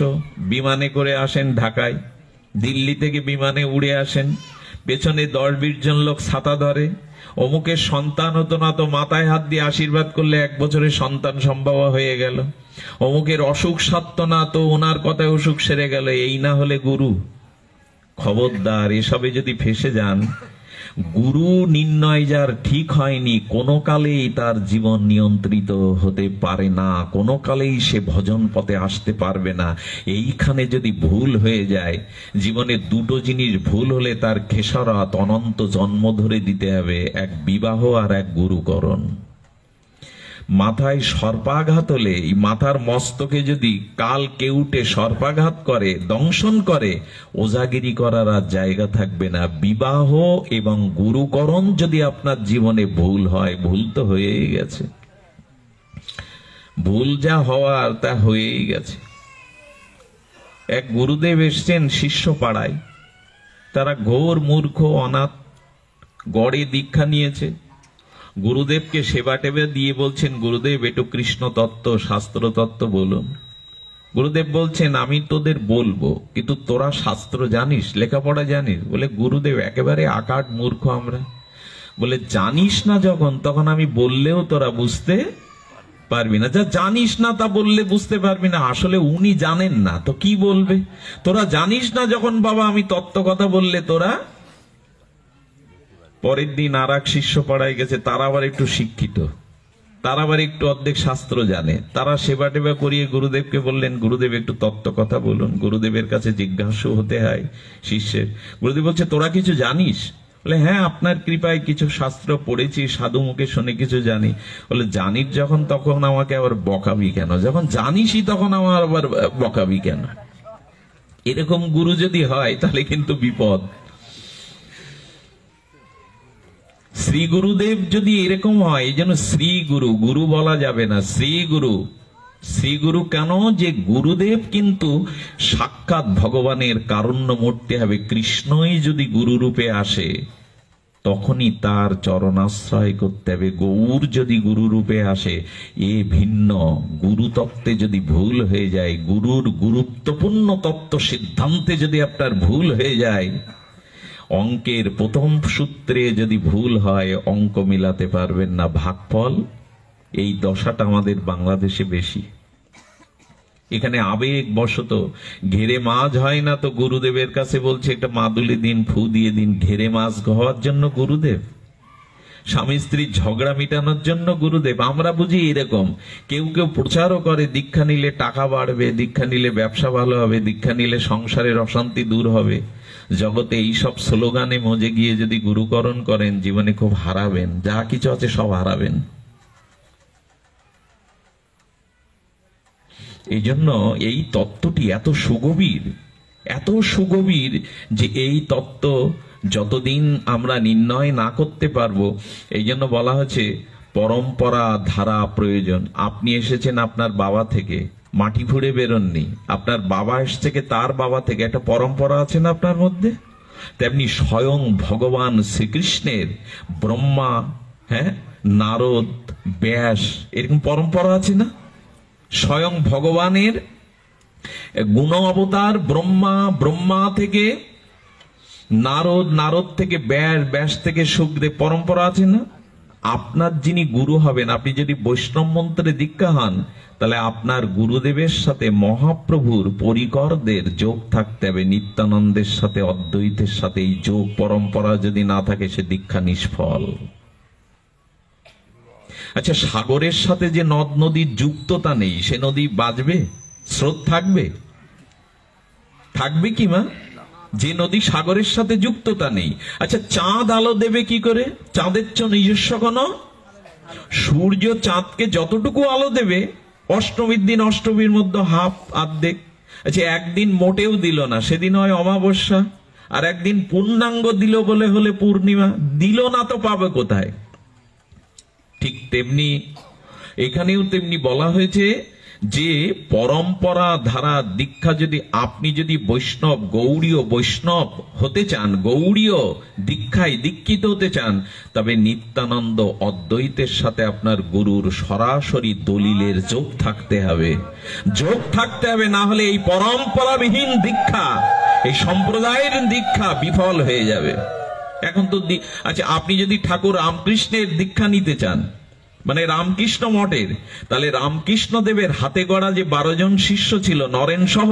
বিমানে করে আসেন ঢাকায়, দিল্লি থেকে বিমানে উড়ে আসেন, পেছনে 10-20 জন লোক ছাতা ধরে, অমুকের সন্তান হতো না তো মাথায় হাত দিয়ে আশীর্বাদ করলে 1 বছরের সন্তান সম্ভব হয়ে গেল, অমুকের অসুখ সারত না তো ওনার কথায় অসুখ সেরে গেল। এই না হলে গুরু? খবরদার, এসবে যদি ফেসে যান, গুরু নির্ণয় যার ঠিক হয়নি, কোনো কালেই তার জীবন নিয়ন্ত্রিত হতে পারে না, কোনো কালেই সে ভজন পথে আসতে পারবে না। এইখানে যদি ভুল হয়ে যায়, জীবনে 2টো জিনিস ভুল হলে তার খেসারত অনন্ত জন্ম ধরে দিতে হবে, এক বিবাহ আর এক গুরুকরণ। মাথায় সর্পাঘাত হলে এই মাথার মস্তকে যদি কাল কেউটে সর্পাঘাত করে, দংশন করে, ওজাগিরি করার আর জায়গা থাকবে না। বিবাহ এবং গুরুকরণ যদি আপনার জীবনে ভুল হয়, ভুল তো হয়েই গেছে, ভুল যা হওয়ার তা হয়েই গেছে। এক গুরুদেব এসছেন শিষ্য পাড়ায়, তারা ঘোর মূর্খ অনাথ, গড়ে দীক্ষা নিয়েছে। গুরুদেবকে সেবা টেবা দিয়ে বলছেন, গুরুদেব একটু কৃষ্ণ তত্ত্ব, শাস্ত্র তত্ত্ব বলুন। গুরুদেব বলছেন, আমি তোদের বলবো, কিন্তু তোরা শাস্ত্র জানিস, লেখাপড়া জানিস? বলে, গুরুদেব একেবারে আকাট মূর্খ আমরা। বলে, জানিস না যখন, তখন আমি বললেও তোরা বুঝতে পারবি না। যা জানিস না তা বললে বুঝতে পারবি না। আসলে উনি জানেন না তো কি বলবে? তোরা জানিস না যখন বাবা, আমি তত্ত্ব কথা বললে তোরা। পরের দিন আর এক শিষ্য পাড়ায় গেছে, তারা আবার একটু শিক্ষিত, তারা আবার একটু অর্ধেক শাস্ত্র জানে। তারা সেবা টেবা করিয়ে গুরুদেবকে বললেন, গুরুদেব একটু তত্ত্ব কথা বলুন। গুরুদেবের কাছে জিজ্ঞাসা হতে হয় শিষ্যের। গুরুদেব বলছে, তোরা কিছু জানিস? বলে, হ্যাঁ, আপনার কৃপায় কিছু শাস্ত্র পড়েছি, সাধু মুখে শুনে কিছু জানি। বলে, জানিস যখন, তখন আমাকে আবার বকাবি কেন? যখন জানিসই তখন আমার আবার বকাবি কেন? এরকম গুরু যদি হয় তাহলে কিন্তু বিপদ। শ্রী গুরুদেব যদি এরকম হয়, এই জন্য শ্রী গুরু, গুরু বলা যাবে না, শ্রী গুরু। শ্রী গুরু কেন? যে গুরুদেব কিন্তু সাক্ষাৎ ভগবানের কারুণ্য মূর্তি হবে। কৃষ্ণই যদি গুরু রূপে আসে তখনই তার চরণাশ্রয় করতে হবে। গৌর যদি গুরু রূপে আসে, এ ভিন্ন। গুরু তত্ত্বে যদি ভুল হয়ে যায়, গুরুর গুরুত্বপূর্ণ তত্ত্ব সিদ্ধান্তে যদি আপনার ভুল হয়ে যায়, অঙ্কের প্রথম সূত্রে যদি ভুল হয়, অঙ্ক মিলাতে পারবেন না, ভাগফল। এই দশাটা আমাদের বাংলাদেশে বেশি। এখানে আবেগ বশত ঘেরে মাছ হয় না, তো গুরুদেবের কাছে বলছে একটা মাদুলি দিন, ফু দিয়ে দিন। ঘেরে মাছ হওয়ার জন্য গুরুদেব? স্বামী স্ত্রীর ঝগড়া মিটানোর জন্য গুরুদেব? আমরা বুঝি এরকম। কেউ কেউ প্রচারও করে, দীক্ষা নিলে টাকা বাড়বে, দীক্ষা নিলে ব্যবসা ভালো হবে, দীক্ষা নিলে সংসারের অশান্তি দূর হবে। জগতে এইসব স্লোগানে মজে গিয়ে যদি গুরুকরণ করেন, জীবনে খুব হারাবেন, যা কিছু আছে সব হারাবেন। এই জন্য এই তত্ত্বটি এত সুগভীর, এত সুগভীর, যে এই তত্ত্ব যতদিন আমরা নির্ণয় না করতে পারবো, এই জন্য বলা হয়েছে পরম্পরা ধারা প্রয়োজন। আপনি এসেছেন আপনার বাবা থেকে, মাটি ফুঁড়ে বেরোননি। আপনার বাবা এসছে তার বাবা থেকে, একটা পরম্পরা আছে না আপনার মধ্যে? তেমনি স্বয়ং ভগবান শ্রীকৃষ্ণের ব্রহ্মা, নারদ, ব্যাস, এরকম পরম্পরা আছে না? স্বয়ং ভগবানের গুণ অবতার ব্রহ্মা, ব্রহ্মা থেকে নারদ, নারদ থেকে ব্যাস, ব্যাস থেকে সুখদেব, পরম্পরা আছে না? আপনার যিনি গুরু হবেন, আপনি যদি বৈষ্ণব মন্ত্রে দীক্ষা হন, তাহলে আপনার গুরুদেবের সাথে মহাপ্রভুর পরিকরদের যোগ থাকতে হবে, নিত্যানন্দের সাথে, অদ্বৈতের সাথে। এই যোগ পরম্পরা যদি না থাকে, সে দীক্ষা নিষ্ফল। আচ্ছা, সাগরের সাথে যে নদ নদীর যুক্ততা নেই, সে নদী বাঁচবে? স্রোত থাকবে? থাকবে কি মা? যে নদী সাগরের সাথে যুক্ততা নেই। আচ্ছা, চাঁদ আলো দেবে কি করে? চাঁদের নিজস্ব কোন? সূর্য চাঁদকে যতটুকু আলো দেবে, অষ্টমীর দিন অষ্টমীর মধ্যে হাফ, অর্ধেক। আচ্ছা, একদিন মোটেও দিল না, সেদিন হয় অমাবস্যা। আর একদিন পূর্ণাঙ্গ দিল বলে হলে পূর্ণিমা। দিল না তো পাবে কোথায়? ঠিক তেমনি এখানেও তেমনি বলা হয়েছে যে পরম্পরা ধারা দীক্ষা, যদি আপনি যদি বৈষ্ণব, গৌড়ীয় বৈষ্ণব হতে চান, গৌড়ীয় দীক্ষায় দীক্ষিত হতে চান, তবে নিত্যানন্দ অদ্বৈতের সাথে আপনার গুরুর সরাসরি দলিলের যোগ থাকতে হবে, যোগ থাকতে হবে। না হলে এই পরম্পরাবিহীন দীক্ষা, এই সম্প্রদায়ের দীক্ষা বিফল হয়ে যাবে। এখন তো আচ্ছা, আপনি যদি ঠাকুর রামকৃষ্ণের দীক্ষা নিতে চান, মানে রামকৃষ্ণ মঠের, তাহলে রামকৃষ্ণ দেবের হাতে গড়া যে 12 জন শিষ্য ছিল, নরেন সহ,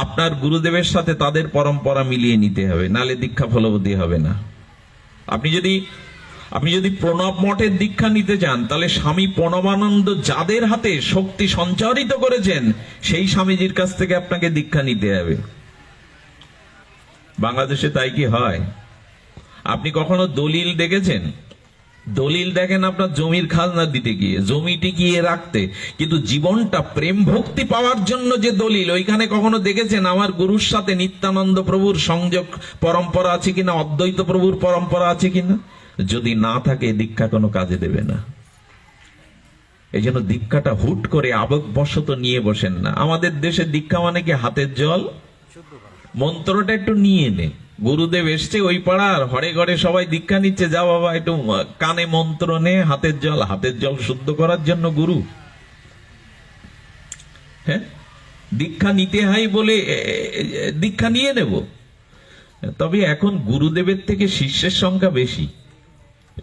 আপনার গুরুদেবের সাথে তাদের পরম্পরা মিলিয়ে নিতে হবে, নালে দীক্ষা ফলবতী হবে না। আপনি যদি প্রণব মঠের দীক্ষা নিতে চান, তাহলে স্বামী প্রণবানন্দ যাদের হাতে শক্তি সঞ্চারিত করেছেন, সেই স্বামীজির কাছ থেকে আপনাকে দীক্ষা নিতে হবে। বাংলাদেশে তাই কি হয়? আপনি কখনো দলিল দেখেছেন? দলিল দেখেন আপনার জমির খাজনা দিতে গিয়ে, জমি টিকিয়ে রাখতে, কিন্তু জীবনটা প্রেম ভক্তি পাওয়ার জন্য যে দলিল, ওইখানে কখনো দেখেছেন আমার গুরুর সাথে নিত্যানন্দ প্রভুর সংযোগ পরম্পরা আছে কিনা, অদ্বৈত প্রভুর পরম্পরা আছে কিনা? যদি না থাকে দীক্ষা কোনো কাজে দেবে না। এই জন্য দীক্ষাটা হুট করে আবেগবশত নিয়ে বসেন না। আমাদের দেশে দীক্ষা মানে কি হাতের জল, মন্ত্রটা একটু নিয়ে নে। গুরুদেব এসছে ওই পাড়ার, হরে ঘরে সবাই দীক্ষা নিচ্ছে, যা বাবা একটু কানে মন্ত্র নে, হাতের জল। হাতের জল শুদ্ধ করার জন্য গুরু? হ্যাঁ, দীক্ষা নিতে হয় বলে দীক্ষা নিয়ে নেব? তবে এখন গুরুদেবের থেকে শিষ্যের সংখ্যা বেশি।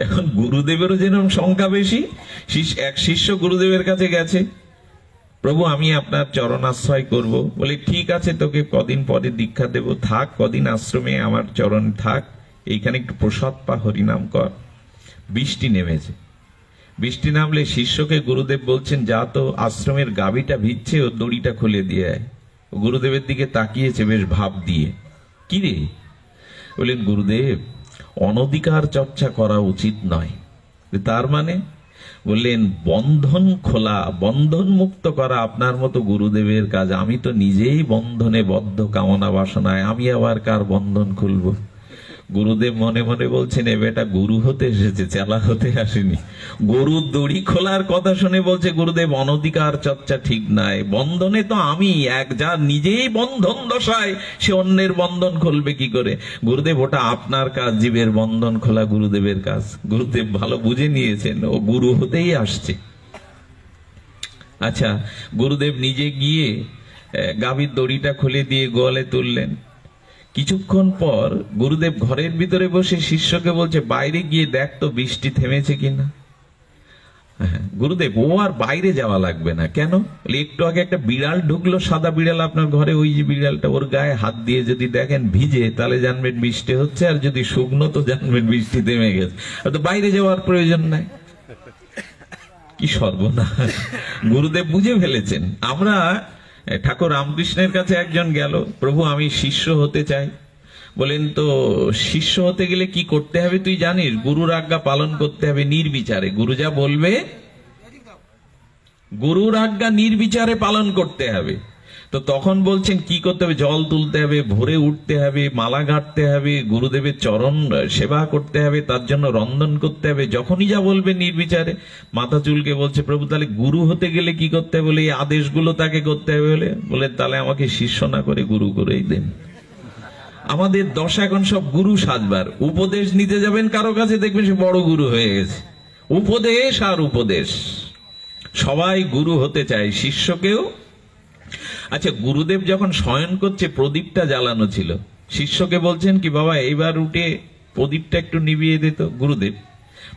এখন গুরুদেবেরও যেরকম সংখ্যা বেশি। এক শিষ্য গুরুদেবের কাছে গেছে, প্রভু আমি আপনার চরণাশ্রয় করব। বলে ঠিক আছে, তোকে কদিন পরে দীক্ষা দেব, থাক কদিন আশ্রমে, আমার চরণ থাক, এইখানে একটু প্রসাদ পা, হরিনাম কর। বৃষ্টি নেমেছে। বৃষ্টি নামলে শিষ্যকে গুরুদেব বলছেন, যা তো আশ্রমের গাবিটা ভিজছে, ও দড়িটা খুলে দিয়ে আয়। গুরুদেবের দিকে তাকিয়েছে বেশ ভাব দিয়ে। কি রে? বললেন, গুরুদেব অনধিকার চর্চা করা উচিত নয়। তার মানে? বললেন, বন্ধন খোলা, বন্ধন মুক্ত করা আপনার মতো গুরুদেবের কাজ। আমি তো নিজেই বন্ধনে বদ্ধ কামনা বাসনায়, আমি আবার কার বন্ধন খুলবো? গুরুদেব মনে মনে বলছেন, এ বেটা গুরু হতে এসেছে, চেলা হতে আসেনি। গরুর দড়ি খোলার কথা শুনে বলছে গুরুদেব অনধিকার চর্চা ঠিক নাই। বন্ধনে তো আমি এক, যা নিজেই বন্ধন দশায়, সে অন্যের বন্ধন খুলবে কি করে? গুরুদেব ওটা আপনার কাজ, জীবের বন্ধন খোলা গুরুদেবের কাজ। গুরুদেব ভালো বুঝে নিয়েছেন, ও গুরু হতেই আসছে। আচ্ছা, গুরুদেব নিজে গিয়ে গাভীর দড়িটা খুলে দিয়ে গোয়ালে তুললেন। কিছুক্ষণ পর গুরুদেব ঘরের ভিতরে বসে শিষ্যকে বলছে, বাইরে গিয়ে দেখ তো বৃষ্টি থেমেছে কিনা। গুরুদেব, ও আর বাইরে যাওয়া লাগবে না। কেন? একটু আগে একটা বিড়াল ঢুকলো, সাদা বিড়াল আপনার ঘরে, ওই যে বিড়ালটা, ওর গায়ে হাত দিয়ে যদি দেখেন ভিজে, তাহলে জানবেন বৃষ্টি হচ্ছে, আর যদি শুকনো তো জানবেন বৃষ্টি থেমে গেছে। তো বাইরে যাওয়ার প্রয়োজন নাই। কি সর্বনাশ! গুরুদেব বুঝে ফেলেছেন। আমরা ঠাকুর রামকৃষ্ণের কাছে একজন গেল, প্রভু আমি শিষ্য হতে চাই। বলেন, তো শিষ্য হতে গেলে কি করতে হবে তুই জানিস? গুরুর আজ্ঞা পালন করতে হবে নির্বিচারে। গুরু যা বলবে, গুরুর আজ্ঞা নির্বিচারে পালন করতে হবে। তো তখন বলছেন কি করতে হবে? জল তুলতে হবে, ভোরে উঠতে হবে, মালা গাঁথতে হবে, গুরুদেবের চরণ সেবা করতে হবে, তার জন্য রন্ধন করতে হবে। যখনই যা বলবে নির্বিচারে। মাথা চুলকে বলছে, প্রভু তাহলে গুরু হতে গেলে কি করতে হবে? বলে এই আদেশগুলো তাকে করতে হবে। বলে তাহলে আমাকে শিষ্য না করে গুরু করেই দেন। আমাদের দশা এখন সব গুরু সাজবার। উপদেশ নিতে যাবেন কারো কাছে, দেখবেন সে বড় গুরু হয়ে গেছে। উপদেশ আর উপদেশ, সবাই গুরু হতে চায়, শিষ্যকেও। আচ্ছা, গুরুদেব যখন শয়ন করছে, প্রদীপটা জ্বালানো ছিল, শিষ্যকে বলছেন কি, বাবা এইবার উঠে প্রদীপটা একটু নিভিয়ে দিত। গুরুদেব,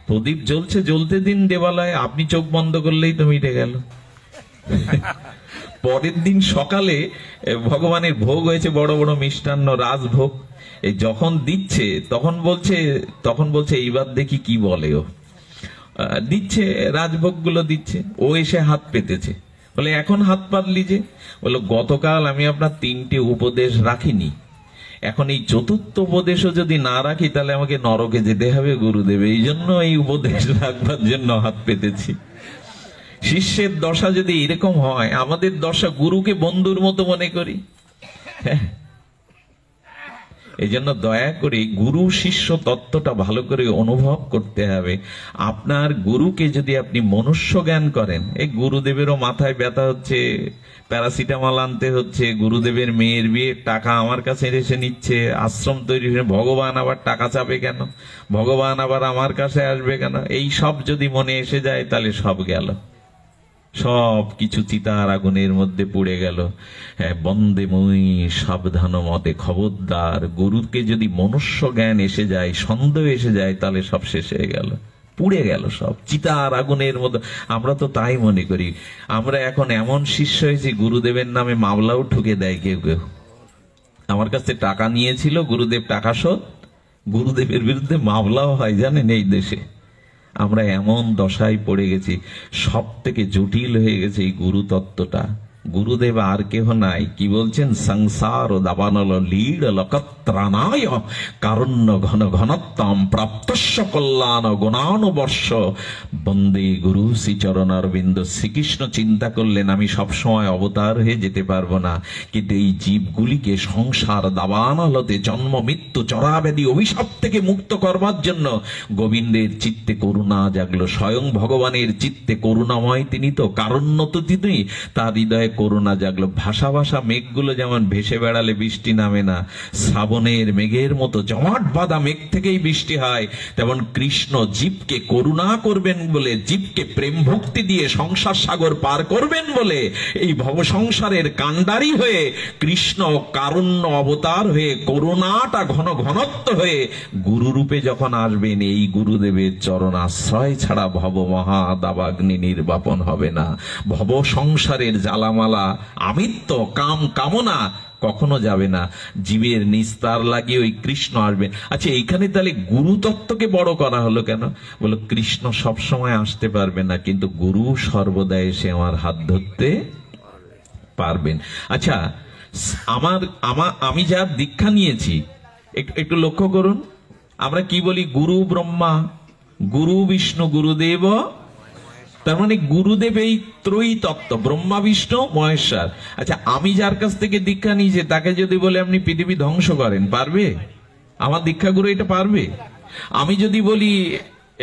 প্রদীপ জ্বলছে, জ্বলতে দিন দেবালয়ে, আপনি চোখ বন্ধ করলেই তো মিটে গেল। পরের দিন সকালে ভগবানের ভোগ হয়েছে, বড় বড় মিষ্টান্ন, রাজভোগ। এই যখন দিচ্ছে তখন বলছে এইবার দেখি কি বলে। ও দিচ্ছে, রাজভোগ গুলো দিচ্ছে, ও এসে হাত পেতেছে। বলে এখন হাত পাতলি যে? বললো গতকাল আমি আপনার 3টে উপদেশ রাখিনি, এখন এই 4র্থ উপদেশও যদি না রাখি তাহলে আমাকে নরকে যেতে হবে গুরুদেব, এই জন্য এই উপদেশ রাখবার জন্য হাত পেতেছি। শিষ্যের দশা যদি এরকম হয়, আমাদের দশা গুরুকে বন্ধুর মতো মনে করি। হ্যাঁ, এই জন্য দয়া করে গুরু শিষ্য তত্ত্বটা ভালো করে অনুভব করতে হবে। আপনার গুরুকে যদি আপনি মনুষ্য জ্ঞান করেন, এই গুরুদেবেরও মাথায় ব্যথা হচ্ছে, প্যারাসিটামল আনতে হচ্ছে, গুরুদেবের মেয়ের বিয়ের টাকা আমার কাছে এসে নিচ্ছে, আশ্রম তৈরি হয়ে ভগবান আবার টাকা চাবে কেন, ভগবান আবার আমার কাছে আসবে কেন, এই সব যদি মনে এসে যায় তাহলে সব গেল, সব কিছু চিতার আগুনের মধ্যে পুড়ে গেল। হ্যাঁ, বন্দে মই সাবধান মতে, খবরদার। গুরুকে যদি মনুষ্য জ্ঞান এসে যায়, সন্দেহ এসে যায়, তাহলে সব শেষ হয়ে গেল, পুড়ে গেল সব, চিতার আগুনের মধ্যে। আমরা তো তাই মনে করি। আমরা এখন এমন শিষ্য হয়েছি, গুরুদেবের নামে মামলাও ঠুকে দেয় কেউ কেউ। আমার কাছে টাকা নিয়েছিল, গুরুদেব টাকা শোধ, গুরুদেবের বিরুদ্ধে মামলাও হয়, জানেন এই দেশে। আমরা এমন দশায় পড়ে গেছি, সব থেকে জটিল হয়ে গেছে এই গুরু তত্ত্বটা। গুরুদেব আর কেহ নাই, কি বলছেন? সংসার দাবানল লীড় লোকত্রাণায় কারণ্য ঘন ঘনত্তম প্রাপ্তস্য কল্যাণ গুণানুবর্ষ বন্দে গুরু শ্রীচরণারবিন্দ। শ্রীকৃষ্ণ চিন্তা করলেন, আমি সবসময় অবতার হয়ে যেতে পারবো না, কিন্তু এই জীবগুলিকে সংসার দাবানলতে জন্ম মৃত্যু চরাব্যাধি অভিশাপ থেকে মুক্ত করবার জন্য গোবিন্দের চিত্তে করুণা জাগলো। স্বয়ং ভগবানের চিত্তে করুণাময় তিনি তো, কারণ্য তো তিনি, তার হৃদয়ে করুণা জাগলো। ভাষা ভাষা মেঘগুলো যেমন ভেসে বেড়ালে বৃষ্টি নামে না, শ্রাবণের মেঘের মতো জমাট বাঁধা মেঘ থেকেই বৃষ্টি হয়, তেমন কৃষ্ণ জীবকে করুণা করবেন বলে, জীবকে প্রেম ভক্তি দিয়ে সংসার সাগর পার করবেন বলে এই ভব সংসারের কাণ্ডারি হয়ে কৃষ্ণ কারুণ্য অবতার হয়ে করুণাটা ঘন ঘনত্ব হয়ে গুরুরূপে যখন আসবেন, এই গুরুদেবের চরণ আশ্রয় ছাড়া ভব মহাদাবাগ্নি নির্বাপন হবে না। ভব সংসারের জ্বালামালা আমিত্ব কাম কামনা কখনো যাবে না। জীবের নিস্তার লাগিয়ে ওই কৃষ্ণ আসবেন। আচ্ছা, এইখানে তাহলে গুরু তত্ত্বকে বড় করা হলো কেন? বলো, কৃষ্ণ সব সময় আসতে পারবে না, কিন্তু গুরু সর্বদা এসে আমার হাত ধরতে পারবেন। আচ্ছা, আমি যার দীক্ষা নিয়েছি একটু লক্ষ্য করুন, আমরা কি বলি? গুরু ব্রহ্মা, গুরু বিষ্ণু, গুরুদেব। তার মানে গুরুদেব এই ত্রয়ী তত্ত্ব, ব্রহ্মা বিষ্ণু মহেশ্বর। আচ্ছা, আমি যার কাছ থেকে দীক্ষা নিয়েছি তাকে যদি বলে আপনি পৃথিবী ধ্বংস করেন, পারবে? আমার দীক্ষা গুরু এটা পারবে? আমি যদি বলি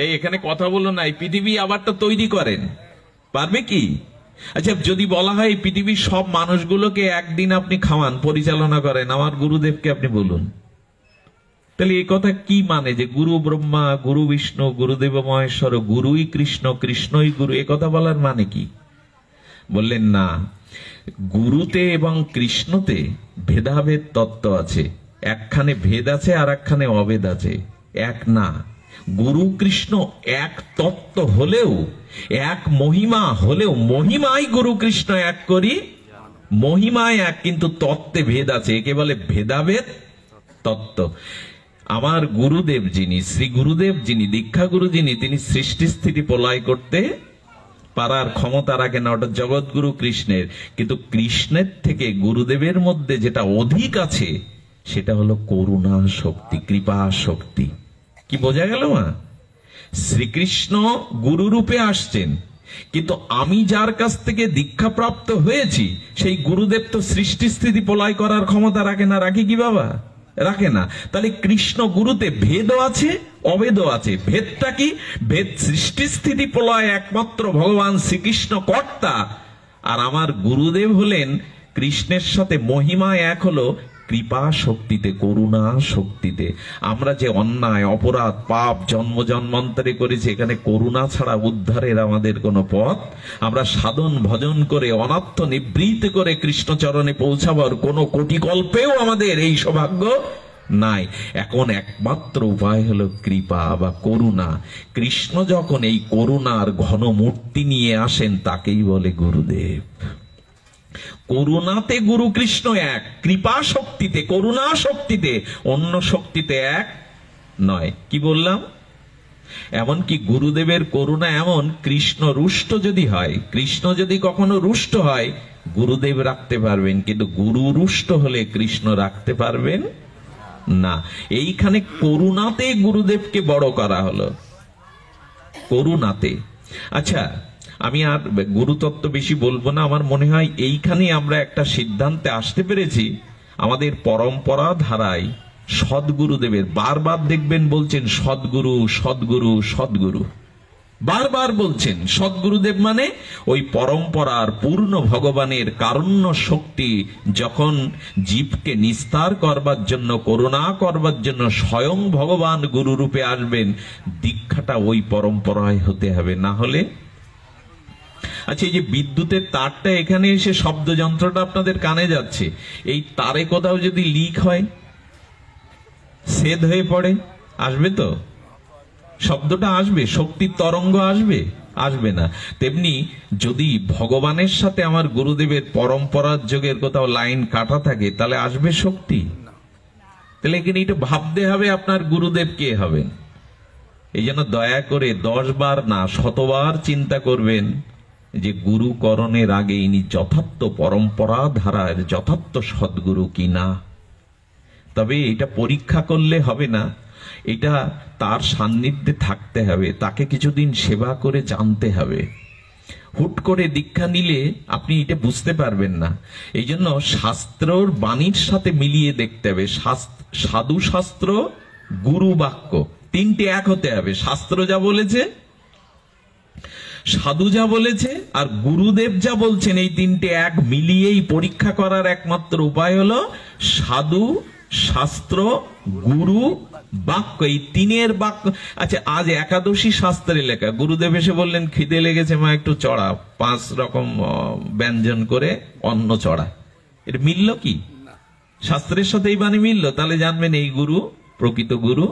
এই এখানে কথা বলো না, এই পৃথিবী আবারটা তৈরি করেন, পারবে কি? আচ্ছা, যদি বলা হয় পৃথিবীর সব মানুষগুলোকে একদিন আপনি খাওয়ান, পরিচালনা করেন, আমার গুরুদেবকে আপনি বলুন, তাহলে এই কথা কি মানে যে গুরু ব্রহ্মা, গুরু বিষ্ণু, গুরুদেব মহেশ্বর, গুরুই কৃষ্ণ, কৃষ্ণই গুরু, এ কথা বলার মানে কি? বললেন না, গুরুতে এবং কৃষ্ণতে ভেদাভেদ তত্ত্ব আছে, একখানে ভেদ আছে আর একখানে অভেদ আছে, এক না। গুরু কৃষ্ণ এক তত্ত্ব হলেও, এক মহিমা হলেও, মহিমায় গুরু কৃষ্ণ এক করি, মহিমায় এক, কিন্তু তত্ত্বে ভেদ আছে, একে বলে ভেদাভেদ তত্ত্ব। আমার গুরুদেব যিনি, শ্রী গুরুদেব যিনি, দীক্ষা গুরু যিনি, তিনি সৃষ্টি স্থিতি প্রলয় করতে পারার ক্ষমতা রাখেন না, ওটা জগৎগুরু কৃষ্ণের। কিন্তু কৃষ্ণের থেকে গুরুদেবের মধ্যে যেটা অধিক আছে সেটা হলো করুণা শক্তি, কৃপা শক্তি। কি বোঝা গেল মা? শ্রীকৃষ্ণ গুরু রূপে আসছেন, কিন্তু আমি যার কাছ থেকে দীক্ষা প্রাপ্ত হয়েছি সেই গুরুদেব তো সৃষ্টি স্থিতি প্রলয় করার ক্ষমতা রাখে না, রাখে কি বাবা? রাখে না। তাহলে কৃষ্ণ গুরুতে ভেদও আছে, অভেদও আছে। ভেদটা কি? ভেদ সৃষ্টি স্থিতি প্রলয় একমাত্র ভগবান শ্রীকৃষ্ণ কর্তা, আর আমার গুরুদেব হলেন কৃষ্ণের সাথে মহিমা এক, হলো কৃপা শক্তিতে, করুণা শক্তিতে। আমরা যে অন্যায় অপরাধ পাপ জন্ম জন্মান্তরে করেছি, এখানে করুণা ছাড়া উদ্ধারের আমাদের কোনো পথ, আমরা সাধন ভজন করে অনর্থ নিবৃত্ত করে কৃষ্ণচরণে পৌঁছাবার কোনো কোটি কল্পেও আমাদের এই সৌভাগ্য নাই। এখন একমাত্র উপায় হলো কৃপা বা করুণা। কৃষ্ণ যখন এই করুণার ঘন মূর্তি নিয়ে আসেন তাকেই বলে গুরুদেব। করুণাতে গুরু কৃষ্ণ এক, কৃপা শক্তিতে, করুণা শক্তিতে, অন্য শক্তিতে এক নয়। কি বললাম? এমনকি গুরুদেবের করুণা এমন, কৃষ্ণ রুষ্ট যদি হয়, কৃষ্ণ যদি কখনো রুষ্ট হয় গুরুদেব রাখতে পারবেন, কিন্তু গুরু রুষ্ট হলে কৃষ্ণ রাখতে পারবেন না। এইখানে করুণাতে গুরুদেবকে বড় করা হলো, করুণাতে। আচ্ছা, আমি আর গুরুতত্ত্ব বেশি বলবো না। আমার মনে হয় এইখানে আমরা একটা সিদ্ধান্তে আসতে পেরেছি। আমাদের পরম্পরা ধারায় সদ্গুরুদেবের বারবার দেখবেন বলছেন সদ্গুরু, সদ্গুরু, সদ্গুরু, বারবার বলছেন। সদ্গুরুদেব মানে ওই পরম্পরার পূর্ণ ভগবানের কারুণ্য শক্তি যখন জীবকে নিস্তার করবার জন্য, করুণা করবার জন্য স্বয়ং ভগবান গুরু রূপে আসবেন, দীক্ষাটা ওই পরম্পরায় হতে হবে, না হলে। আচ্ছা, এই যে বিদ্যুতের তারটা এখানে এসে শব্দ যন্ত্রটা আপনাদের কানে যাচ্ছে, এই তারে কোথাও যদি লিক হয়, ছেদ হয়ে পড়ে, আসবে তো? শব্দটা আসবে? শক্তির তরঙ্গ আসবে? আসবে না। তেমনি যদি ভগবানের সাথে আমার গুরুদেবের পরম্পরার যোগের কোথাও লাইন কাটা থাকে, তাহলে আসবে শক্তি? তাহলে এখানে একটু ভাবতে হবে আপনার গুরুদেব কে হবেন। এই জন্য দয়া করে 10 বার না 100 বার চিন্তা করবেন যে গুরুকরণের আগে ইনি যথার্থ পরম্পরা ধারার যথার্থ সদ্গুরু কিনা। তবে এটা পরীক্ষা করলে হবে না, এটা তার সান্নিধ্যে থাকতে হবে, তাকে কিছুদিন সেবা করে জানতে হবে। হুট করে দীক্ষা নিলে আপনি এটা বুঝতে পারবেন না। এই জন্য শাস্ত্রর বাণীর সাথে মিলিয়ে দেখতে হবে। সাধু শাস্ত্র, গুরু বাক্য, তিনটে এক হতে হবে। শাস্ত্র যা বলেছে, সাধু যা বলেছে, আর গুরুদেব যা বলছেন, এই তিনটে এক মিলিয়েই পরীক্ষা করার একমাত্র উপায় হলো সাধু, শাস্ত্র, গুরু বাক্য, এই তিনের বাক্য। আচ্ছা, আজ একাদশী শাস্ত্রে লেখা, গুরুদেব এসে বললেন খিদে লেগেছে মা একটু চড়া, 5 রকম ব্যঞ্জন করে অন্ন চড়া, এটা মিলল কি? শাস্ত্রের সাথে এই বাণী মিলল? তাহলে জানবেন এই গুরু প্রকৃত গুরু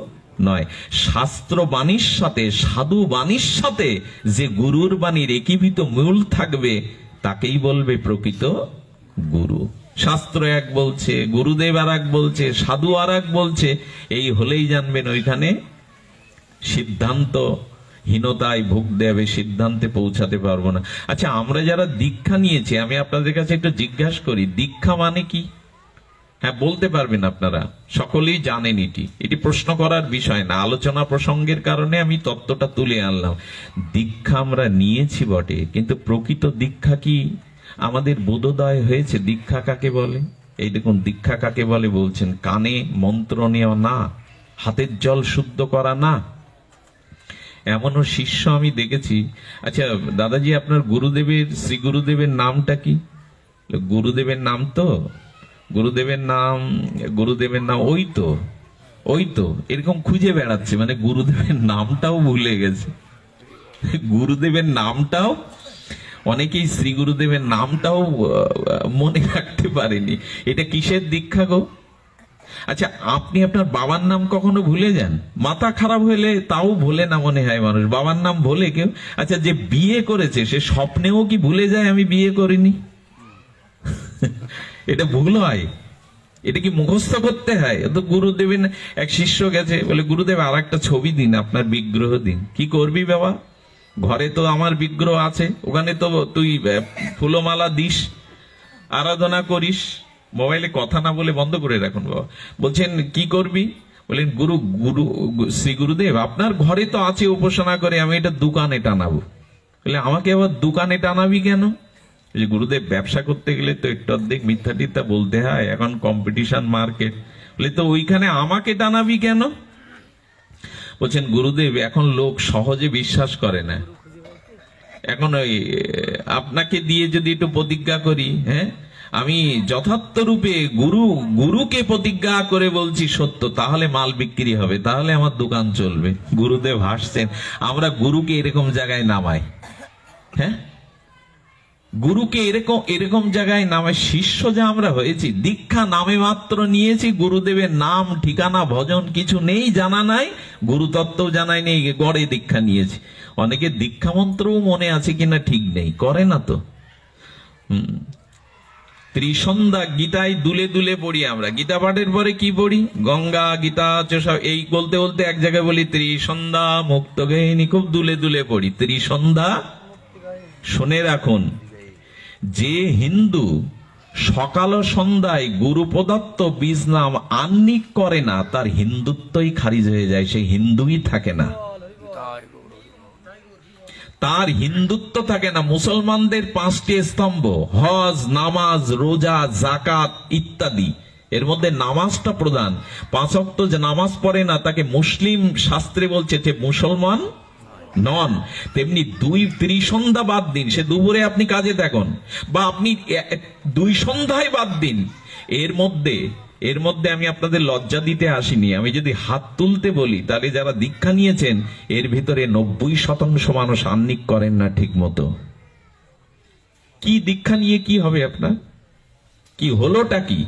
নয়। শাস্ত্র বাণীর সাথে, সাধু বাণীর সাথে যে গুরুর বাণীর একীভূত মূল থাকবে, তাকেই বলবে প্রকৃত গুরু। শাস্ত্র এক বলছে, গুরুদেব আর এক বলছে, সাধু আর এক বলছে, এই হলেই জানবেন ওইখানে সিদ্ধান্ত হীনতায় ভুগতে হবে, সিদ্ধান্তে পৌঁছাতে পারবো না। আচ্ছা, আমরা যারা দীক্ষা নিয়েছি, আমি আপনাদের কাছে একটু জিজ্ঞাসা করি, দীক্ষা মানে কি? হ্যাঁ, বলতে পারবেন আপনারা, সকলেই জানেন। এটি প্রশ্ন করার বিষয় না, আলোচনা প্রসঙ্গের কারণে আমি তত্ত্বটা তুলে আনলাম। দীক্ষা আমরা নিয়েছি বটে, কিন্তু প্রকৃত দীক্ষা কি আমাদের বোধোদয় হয়েছে? দীক্ষা কাকে বলে? এই দেখুন, দীক্ষা কাকে বলে বলছেন, কানে মন্ত্র নেওয়া না, হাতের জল শুদ্ধ করা না। এমনও শিষ্য আমি দেখেছি। আচ্ছা দাদাজি, আপনার গুরুদেবের, শ্রী গুরুদেবের নামটা কি? গুরুদেবের নাম তো, গুরুদেবের নাম ওই তো এরকম খুঁজে বেড়াচ্ছে, মানে গুরুদেবের নামটাও ভুলে গেছে। গুরুদেবের নামটাও অনেকেই, শ্রী গুরুদেবের নামটাও মনে রাখতে পারেনি। এটা কিসের দীক্ষা গো? আচ্ছা, আপনি আপনার বাবার নাম কখনো ভুলে যান? মাথা খারাপ হলে তাও ভুলে না মনে হয় মানুষ, বাবার নাম ভুলে কেউ? আচ্ছা, যে বিয়ে করেছে সে স্বপ্নেও কি ভুলে যায় আমি বিয়ে করিনি? এটা ভুল হয়? এটা কি মুখস্থ করতে হয়? তো গুরুদেবের এক শিষ্য গেছে, বলে গুরুদেব আর একটা ছবি দিন, আপনার বিগ্রহ দিন। কি করবি বাবা? ঘরে তো আমার বিগ্রহ আছে, ওখানে তো তুই ফুলমালা দিস, আরাধনা করিস। মোবাইলে কথা না বলে বন্ধ করে রাখুন বাবা। বলছেন কি করবি? বলেন শ্রী গুরুদেব আপনার ঘরে তো আছে উপাসনা করে, আমি এটা দোকানে টানাবো। বলে আমাকে আবার দোকানে টানাবি কেন? যে গুরুদেব ব্যবসা করতে গেলে তো একটু অর্ধেক মিথ্যা টিথ্যা বলতে হয়, এখন কম্পিটিশন মার্কেট। বলে তো ওইখানে আমাকে টানাবি কেন? বলছেন গুরুদেব এখন লোক সহজে বিশ্বাস করে না, এখন ওই আপনাকে দিয়ে যদি একটু প্রতিজ্ঞা করি, হ্যাঁ আমি যথার্থ রূপে গুরুকে প্রতিজ্ঞা করে বলছি সত্য, তাহলে মাল বিক্রি হবে, তাহলে আমার দোকান চলবে। গুরুদেব হাসছেন। আমরা গুরুকে এরকম জায়গায় নামাই, হ্যাঁ গুরুকে এরকম জায়গায় নামে শিষ্য যা আমরা হয়েছি, দীক্ষা নামে মাত্র নিয়েছি, গুরুদেবের নাম ঠিকানা ভজন কিছু নেই, জানা নাই, গুরুতত্ত্ব জানাই নেই, গড়ে দীক্ষা নিয়েছি। অনেকে দীক্ষা মন্ত্রও মনে আছে কিনা ঠিক নেই, করে না তো। ত্রিসন্ধ্যা গীতায় দুলে দুলে পড়ি আমরা। গীতা পাঠের পরে কি পড়ি? গঙ্গা গীতা সব এই বলতে বলতে এক জায়গায় বলি ত্রিসন্ধ্যা মুক্ত গেহিনী, খুব দুলে দুলে পড়ি ত্রিসন্ধ্যা। শুনে রাখুন, যে হিন্দু সকাল সন্ধ্যায় গুরু প্রদত্ত বীজ নাম আহ্নিক করে না, তার হিন্দুত্বই খারিজ হয়ে যায়, সে হিন্দুই থাকে না, তার হিন্দুত্ব থাকে না। মুসলমানদের 5টি স্তম্ভ, হজ, নামাজ, রোজা, জাকাত ইত্যাদি, এর মধ্যে নামাজটা প্রধান। 5 ওয়াক্ত যে নামাজ পড়ে না, তাকে মুসলিম শাস্ত্রে বলছে যে মুসলমান নন। তেমনি 2 ত্রিসন্ধ্যা বাদ দিন, সে দুপুরে আপনি কাজে থাকুন, বা আপনি 2 সন্ধ্যায় বাদ দিন। এর মধ্যে আমি আপনাদের লজ্জা দিতে আসিনি। আমি যদি হাত তুলতে বলি, তাহলে যারা দীক্ষা নিয়েছেন এর ভিতরে 90% মানুষ আহ্নিক করেন না ঠিক মতো। কি দীক্ষা নিয়ে কি হবে আপনার? কি হলোটা কি?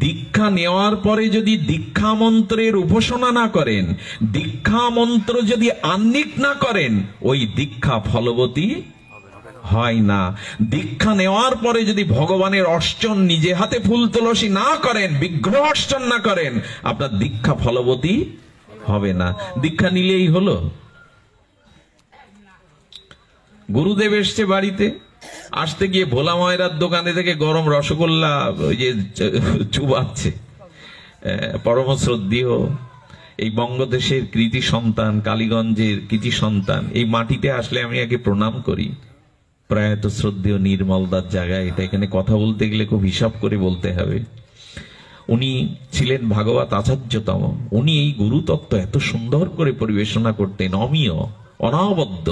দীক্ষা নেওয়ার পরে যদি দীক্ষা মন্ত্রের উপাসনা না করেন, দীক্ষা মন্ত্র যদি আহ্নিক না করেন, ওই দীক্ষা ফলবতী হয় না। দীক্ষা নেওয়ার পরে যদি ভগবানের অর্চন, নিজে হাতে ফুল তুলসী না করেন, বিগ্রহ অর্চন না করেন, আপনার দীক্ষা ফলবতী হবে না। দীক্ষা নিলেই হলো? গুরুদেব এসছে বাড়িতে, আসতে গিয়ে ভোলা ময়রার দোকানে থেকে গরম রসগোল্লা ওই যে চুবাচ্ছে। পরম শ্রদ্ধেয় এই বঙ্গদেশের কৃতি সন্তান, কালীগঞ্জের কৃতি সন্তান, এই মাটিতে আসলে আমি আগে প্রণাম করি। প্রয়াত শ্রদ্ধেয় নির্মলদার জায়গায়, এটা এখানে কথা বলতে গেলে খুব হিসাব করে বলতে হবে। উনি ছিলেন ভাগবত আচার্যতম। উনি এই গুরুতত্ত্ব এত সুন্দর করে পরিবেশনা করতেন, অমীয়, অনাবদ্ধ।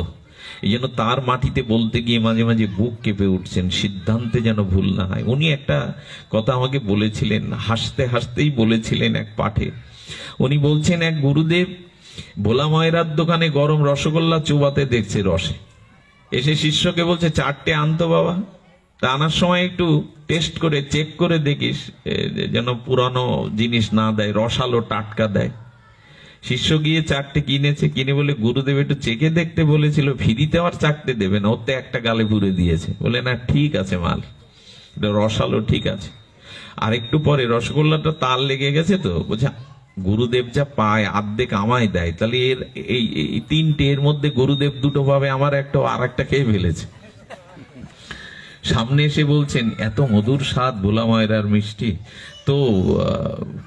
এই জন্য তার মাটিতে বলতে গিয়ে মাঝে মাঝে বুক কেঁপে উঠছেন, সিদ্ধান্তে যেন ভুল না হয়। উনি একটা কথা আমাকে বলেছিলেন, হাসতে হাসতেই বলেছিলেন এক পাঠে। উনি বলছেন, এক গুরুদেব ভোলা ময়রার দোকানে গরম রসগোল্লা চুবাতে দেখছে রসে, এসে শিষ্যকে বলছে, 4টে আনতো বাবা। তা আনার সময় একটু টেস্ট করে চেক করে দেখিস যেন পুরানো জিনিস না দেয়, রসালো টাটকা দেয়। শিষ্য গিয়ে 4টে কিনেছে, কিনে বলে, গুরুদেব একটু চেকে দেখতে বলেছিল, ফিরিতে আর 4টে দেবে না, ওতে একটা গালে পুরে দিয়েছে। বলে, না ঠিক আছে মাল, রসালো ঠিক আছে। আর একটু পরে রসগোল্লাটা তার লেগে গেছে, তো বলছে গুরুদেব যা পায় অর্ধেক আমায় দেয়, তাহলে এর এই 3টে, এর মধ্যে গুরুদেব 2টো পাবে, আমার একটা, আর একটা খেয়ে ফেলেছে। সামনে এসে বলছেন, এত মধুর স্বাদ ভোলা ময়রার মিষ্টি, তো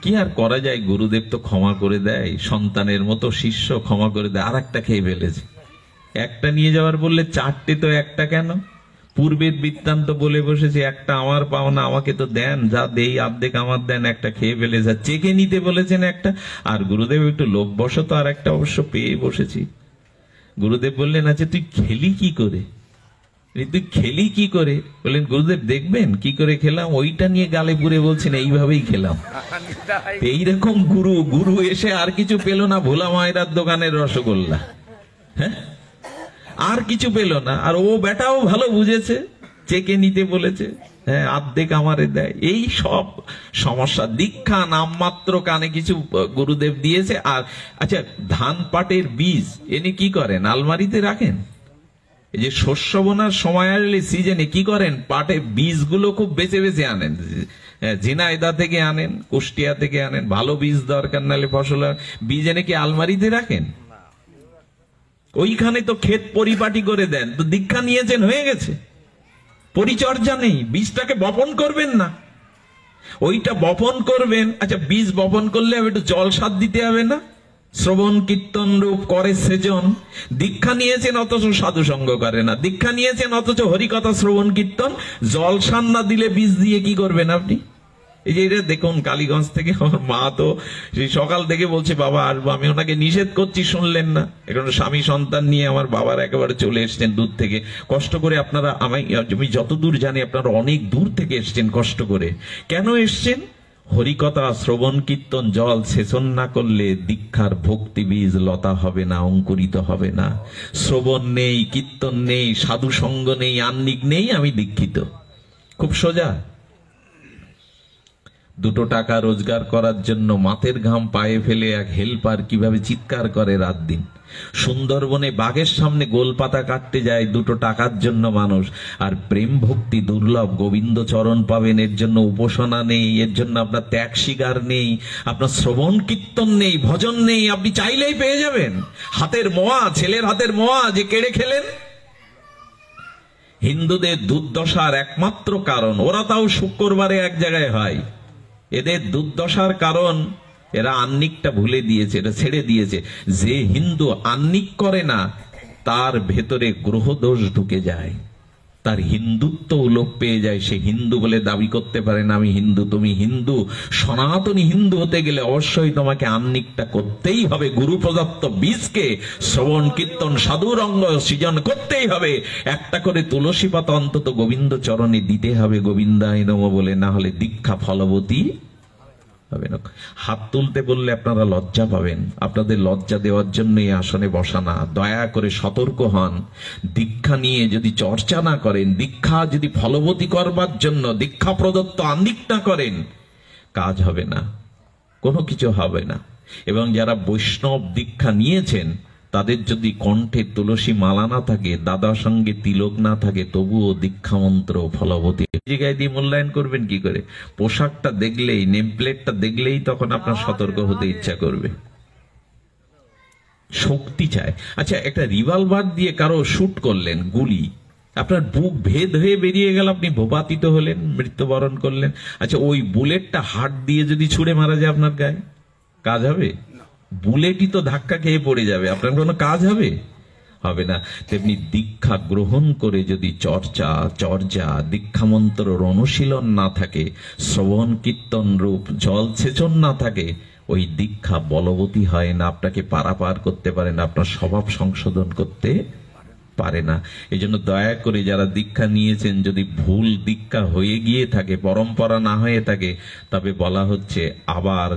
কি আর করা যায়, গুরুদেব তো ক্ষমা করে দেয়, সন্তানের মতো শিষ্য ক্ষমা করে দেয়, আর একটা খেয়ে ফেলেছে। একটা নিয়ে যাওয়ার বললে 4টে, তো একটা কেন? পূর্বের বৃত্তান্ত বলে বসেছে, একটা আমার পাওনা, আমাকে তো দেন, যা দেই অর্ধেক আমার দেন, একটা খেয়ে ফেলেছে। চেকে নিতে বলেছেন একটা, আর গুরুদেব একটু লোভবশত আর একটা অবশ্য পেয়ে বসেছি। গুরুদেব বললেন, আচ্ছা তুই খেলি কি করে? তুই খেলি কি করে? বললেন, গুরুদেব দেখবেন কি করে খেলাম, ওইটা নিয়ে গালে পুরে বলছেন এইভাবেই খেলাম। এইরকম গুরু এসে আর কিছু পেল না, ভোলা মায়েরার দোকানের রসগোল্লা, হ্যাঁ, আর কিছু পেল না। আর ও বেটাও ভালো বুঝেছে, চেকে নিতে বলেছে, হ্যাঁ অর্ধেক আমারে দেয়। এই সব সমস্যা। দীক্ষা নামমাত্র, কানে কিছু গুরুদেব দিয়েছে। আর আচ্ছা, ধান পাটের বীজ এনে কি করেন? আলমারিতে রাখেন। এই যে শস্য বোনার সময় আসলে সিজনে কি করেন? পাটে বীজগুলো খুব বেছে বেছে আনেন, ঝিনাইদা থেকে আনেন, কুষ্টিয়া থেকে আনেন, ভালো বীজ দরকার, নাহলে ফসল বীজ এনে কি আলমারিতে রাখেন? ওইখানে তো ক্ষেত পরিপাটি করে দেন। তো দীক্ষা নিয়েছেন, হয়ে গেছে, পরিচর্যা নেই, বীজটাকে বপন করবেন না। ওইটা বপন করবেন, আচ্ছা বীজ বপন করলে একটু জল সার দিতে হবে না? শ্রবণ কীর্তন রূপ করে সেজন। দীক্ষা নিয়েছেন অথচ সাধু সঙ্গ করে না, দীক্ষা নিয়েছেন অথচ হরিকথা শ্রবণ কীর্তন, জল সার না দিলে বীজ দিয়ে কি করবেন আপনি? এই যে এটা দেখুন, কালীগঞ্জ থেকে আমার মা তো সেই সকাল থেকে বলছে, বাবা আসবো। আমি ওনাকে নিষেধ করছি, শুনলেন না। এখন স্বামী সন্তান নিয়ে আমার বাবার একেবারে চলে এসছেন দূর থেকে, কষ্ট করে। আপনারা, আমি যতদূর জানি আপনারা অনেক দূর থেকে এসছেন কষ্ট করে। কেন এসছেন? হরিকথা শ্রবণ কীর্তন জল সেচন না করলে দীক্ষার ভক্তি বীজ লতা হবে না, অঙ্কুরিত হবে না। শ্রবণ নেই, কীর্তন নেই, সাধু সঙ্গ নেই, আহ্নিক নেই, আমি দীক্ষিত। খুব সোজা। 2 টাকা রোজগার করার জন্য মাথের ঘাম পায়ে ফেলে এক হেল্পার কিভাবে চিৎকার করে রাত দিন। সুন্দরবনে বাঘের সামনে গোলপাতা কাটতে যায় 2 টাকার জন্য মানুষ। আর প্রেম ভক্তি দুর্লভ, গোবিন্দ চরণ পাবেন, এর জন্য উপাসনা নেই, এর জন্য আপনার ত্যাগ স্বীকার নেই, আপনার শ্রবণ কীর্তন নেই, ভজন নেই, আপনি চাইলেই পেয়ে যাবেন। হাতের মোয়া, ছেলের হাতের মোয়া যে কেড়ে খেলেন। হিন্দুদের দুর্দশার একমাত্র কারণ, ওরা তাও শুক্রবারে এক জায়গায় হয়, এদের দুর্দশার কারণ এরা আহ্নিকটা ভুলে দিয়েছে, এটা ছেড়ে দিয়েছে। যে হিন্দু আহ্নিক করে না, তার ভেতরে গ্রহদোষ ঢুকে যায়, তার হিন্দুত্ব লোপ পেয়ে যায়। সে হিন্দু বলে দাবি করতে পারে না, আমি হিন্দু। তুমি হিন্দু, সনাতনী হিন্দু হতে গেলে অবশ্যই তোমাকে আহ্নিকটা করতেই হবে। গুরু প্রদত্ত বীজকে শ্রবণ কীর্তন সাধুর অঙ্গ সৃজন করতেই হবে। একটা করে তুলসী পাতা অন্তত গোবিন্দ চরণে দিতে হবে, গোবিন্দায় নমঃ বলে, না হলে দীক্ষা ফলবতী হবে না। হাত তুলতে বললে আপনারা লজ্জা পাবেন। আপনাদের লজ্জা দেওয়ার জন্য এই আসনে বসা না। দয়া করে সতর্ক হন। দীক্ষা নিয়ে যদি চর্চা না করেন, দীক্ষা যদি ফলবতী করবার জন্য দীক্ষা প্রদত্ত আহ্নিক না করেন, কাজ হবে না, কোনো কিছু হবে না। এবং যারা বৈষ্ণব দীক্ষা নিয়েছেন, তাদের যদি কণ্ঠে তুলসী মালা না থাকে, দাদার সঙ্গে তিলক না থাকে, তবুও দীক্ষা মন্ত্র ফলবতী। জায়গায় দিয়ে মূল্যায়ন করবেন কি করে? পোশাকটা দেখলেই, নেম প্লেটটা দেখলেই তখন আপনার সতর্ক হতে ইচ্ছা করবে। শক্তি চায়। আচ্ছা, একটা রিভলভার দিয়ে কারো শুট করলেন, গুলি, আপনার বুক ভেদ হয়ে বেরিয়ে গেল, আপনি ভোপাতিত হলেন, মৃত্যুবরণ করলেন। আচ্ছা, ওই বুলেটটা হাত দিয়ে যদি ছুঁড়ে মারা যায় আপনার গায়ে, কাজ হবে? বুলেটই তো ধাক্কা খেয়ে পড়ে যাবে, আপনার কোনো কাজ হবে? হবে না। তেমনি দীক্ষা গ্রহণ করে যদি চর্চা দীক্ষা মন্ত্রের অনুশীলন না থাকে, শ্রবণ কীর্তন রূপ জল সেচন না থাকে, ওই দীক্ষা বলবতী হয় না, আপনাকে পারাপার করতে পারে না, আপনার স্বভাব সংশোধন করতে পারে না। এই জন্য দয়া করে যারা দীক্ষা নিয়েছেন, যদি ভুল দীক্ষা হয়ে গিয়ে থাকে, পরম্পরা না হয়ে থাকে, তবে বলা হচ্ছে আবার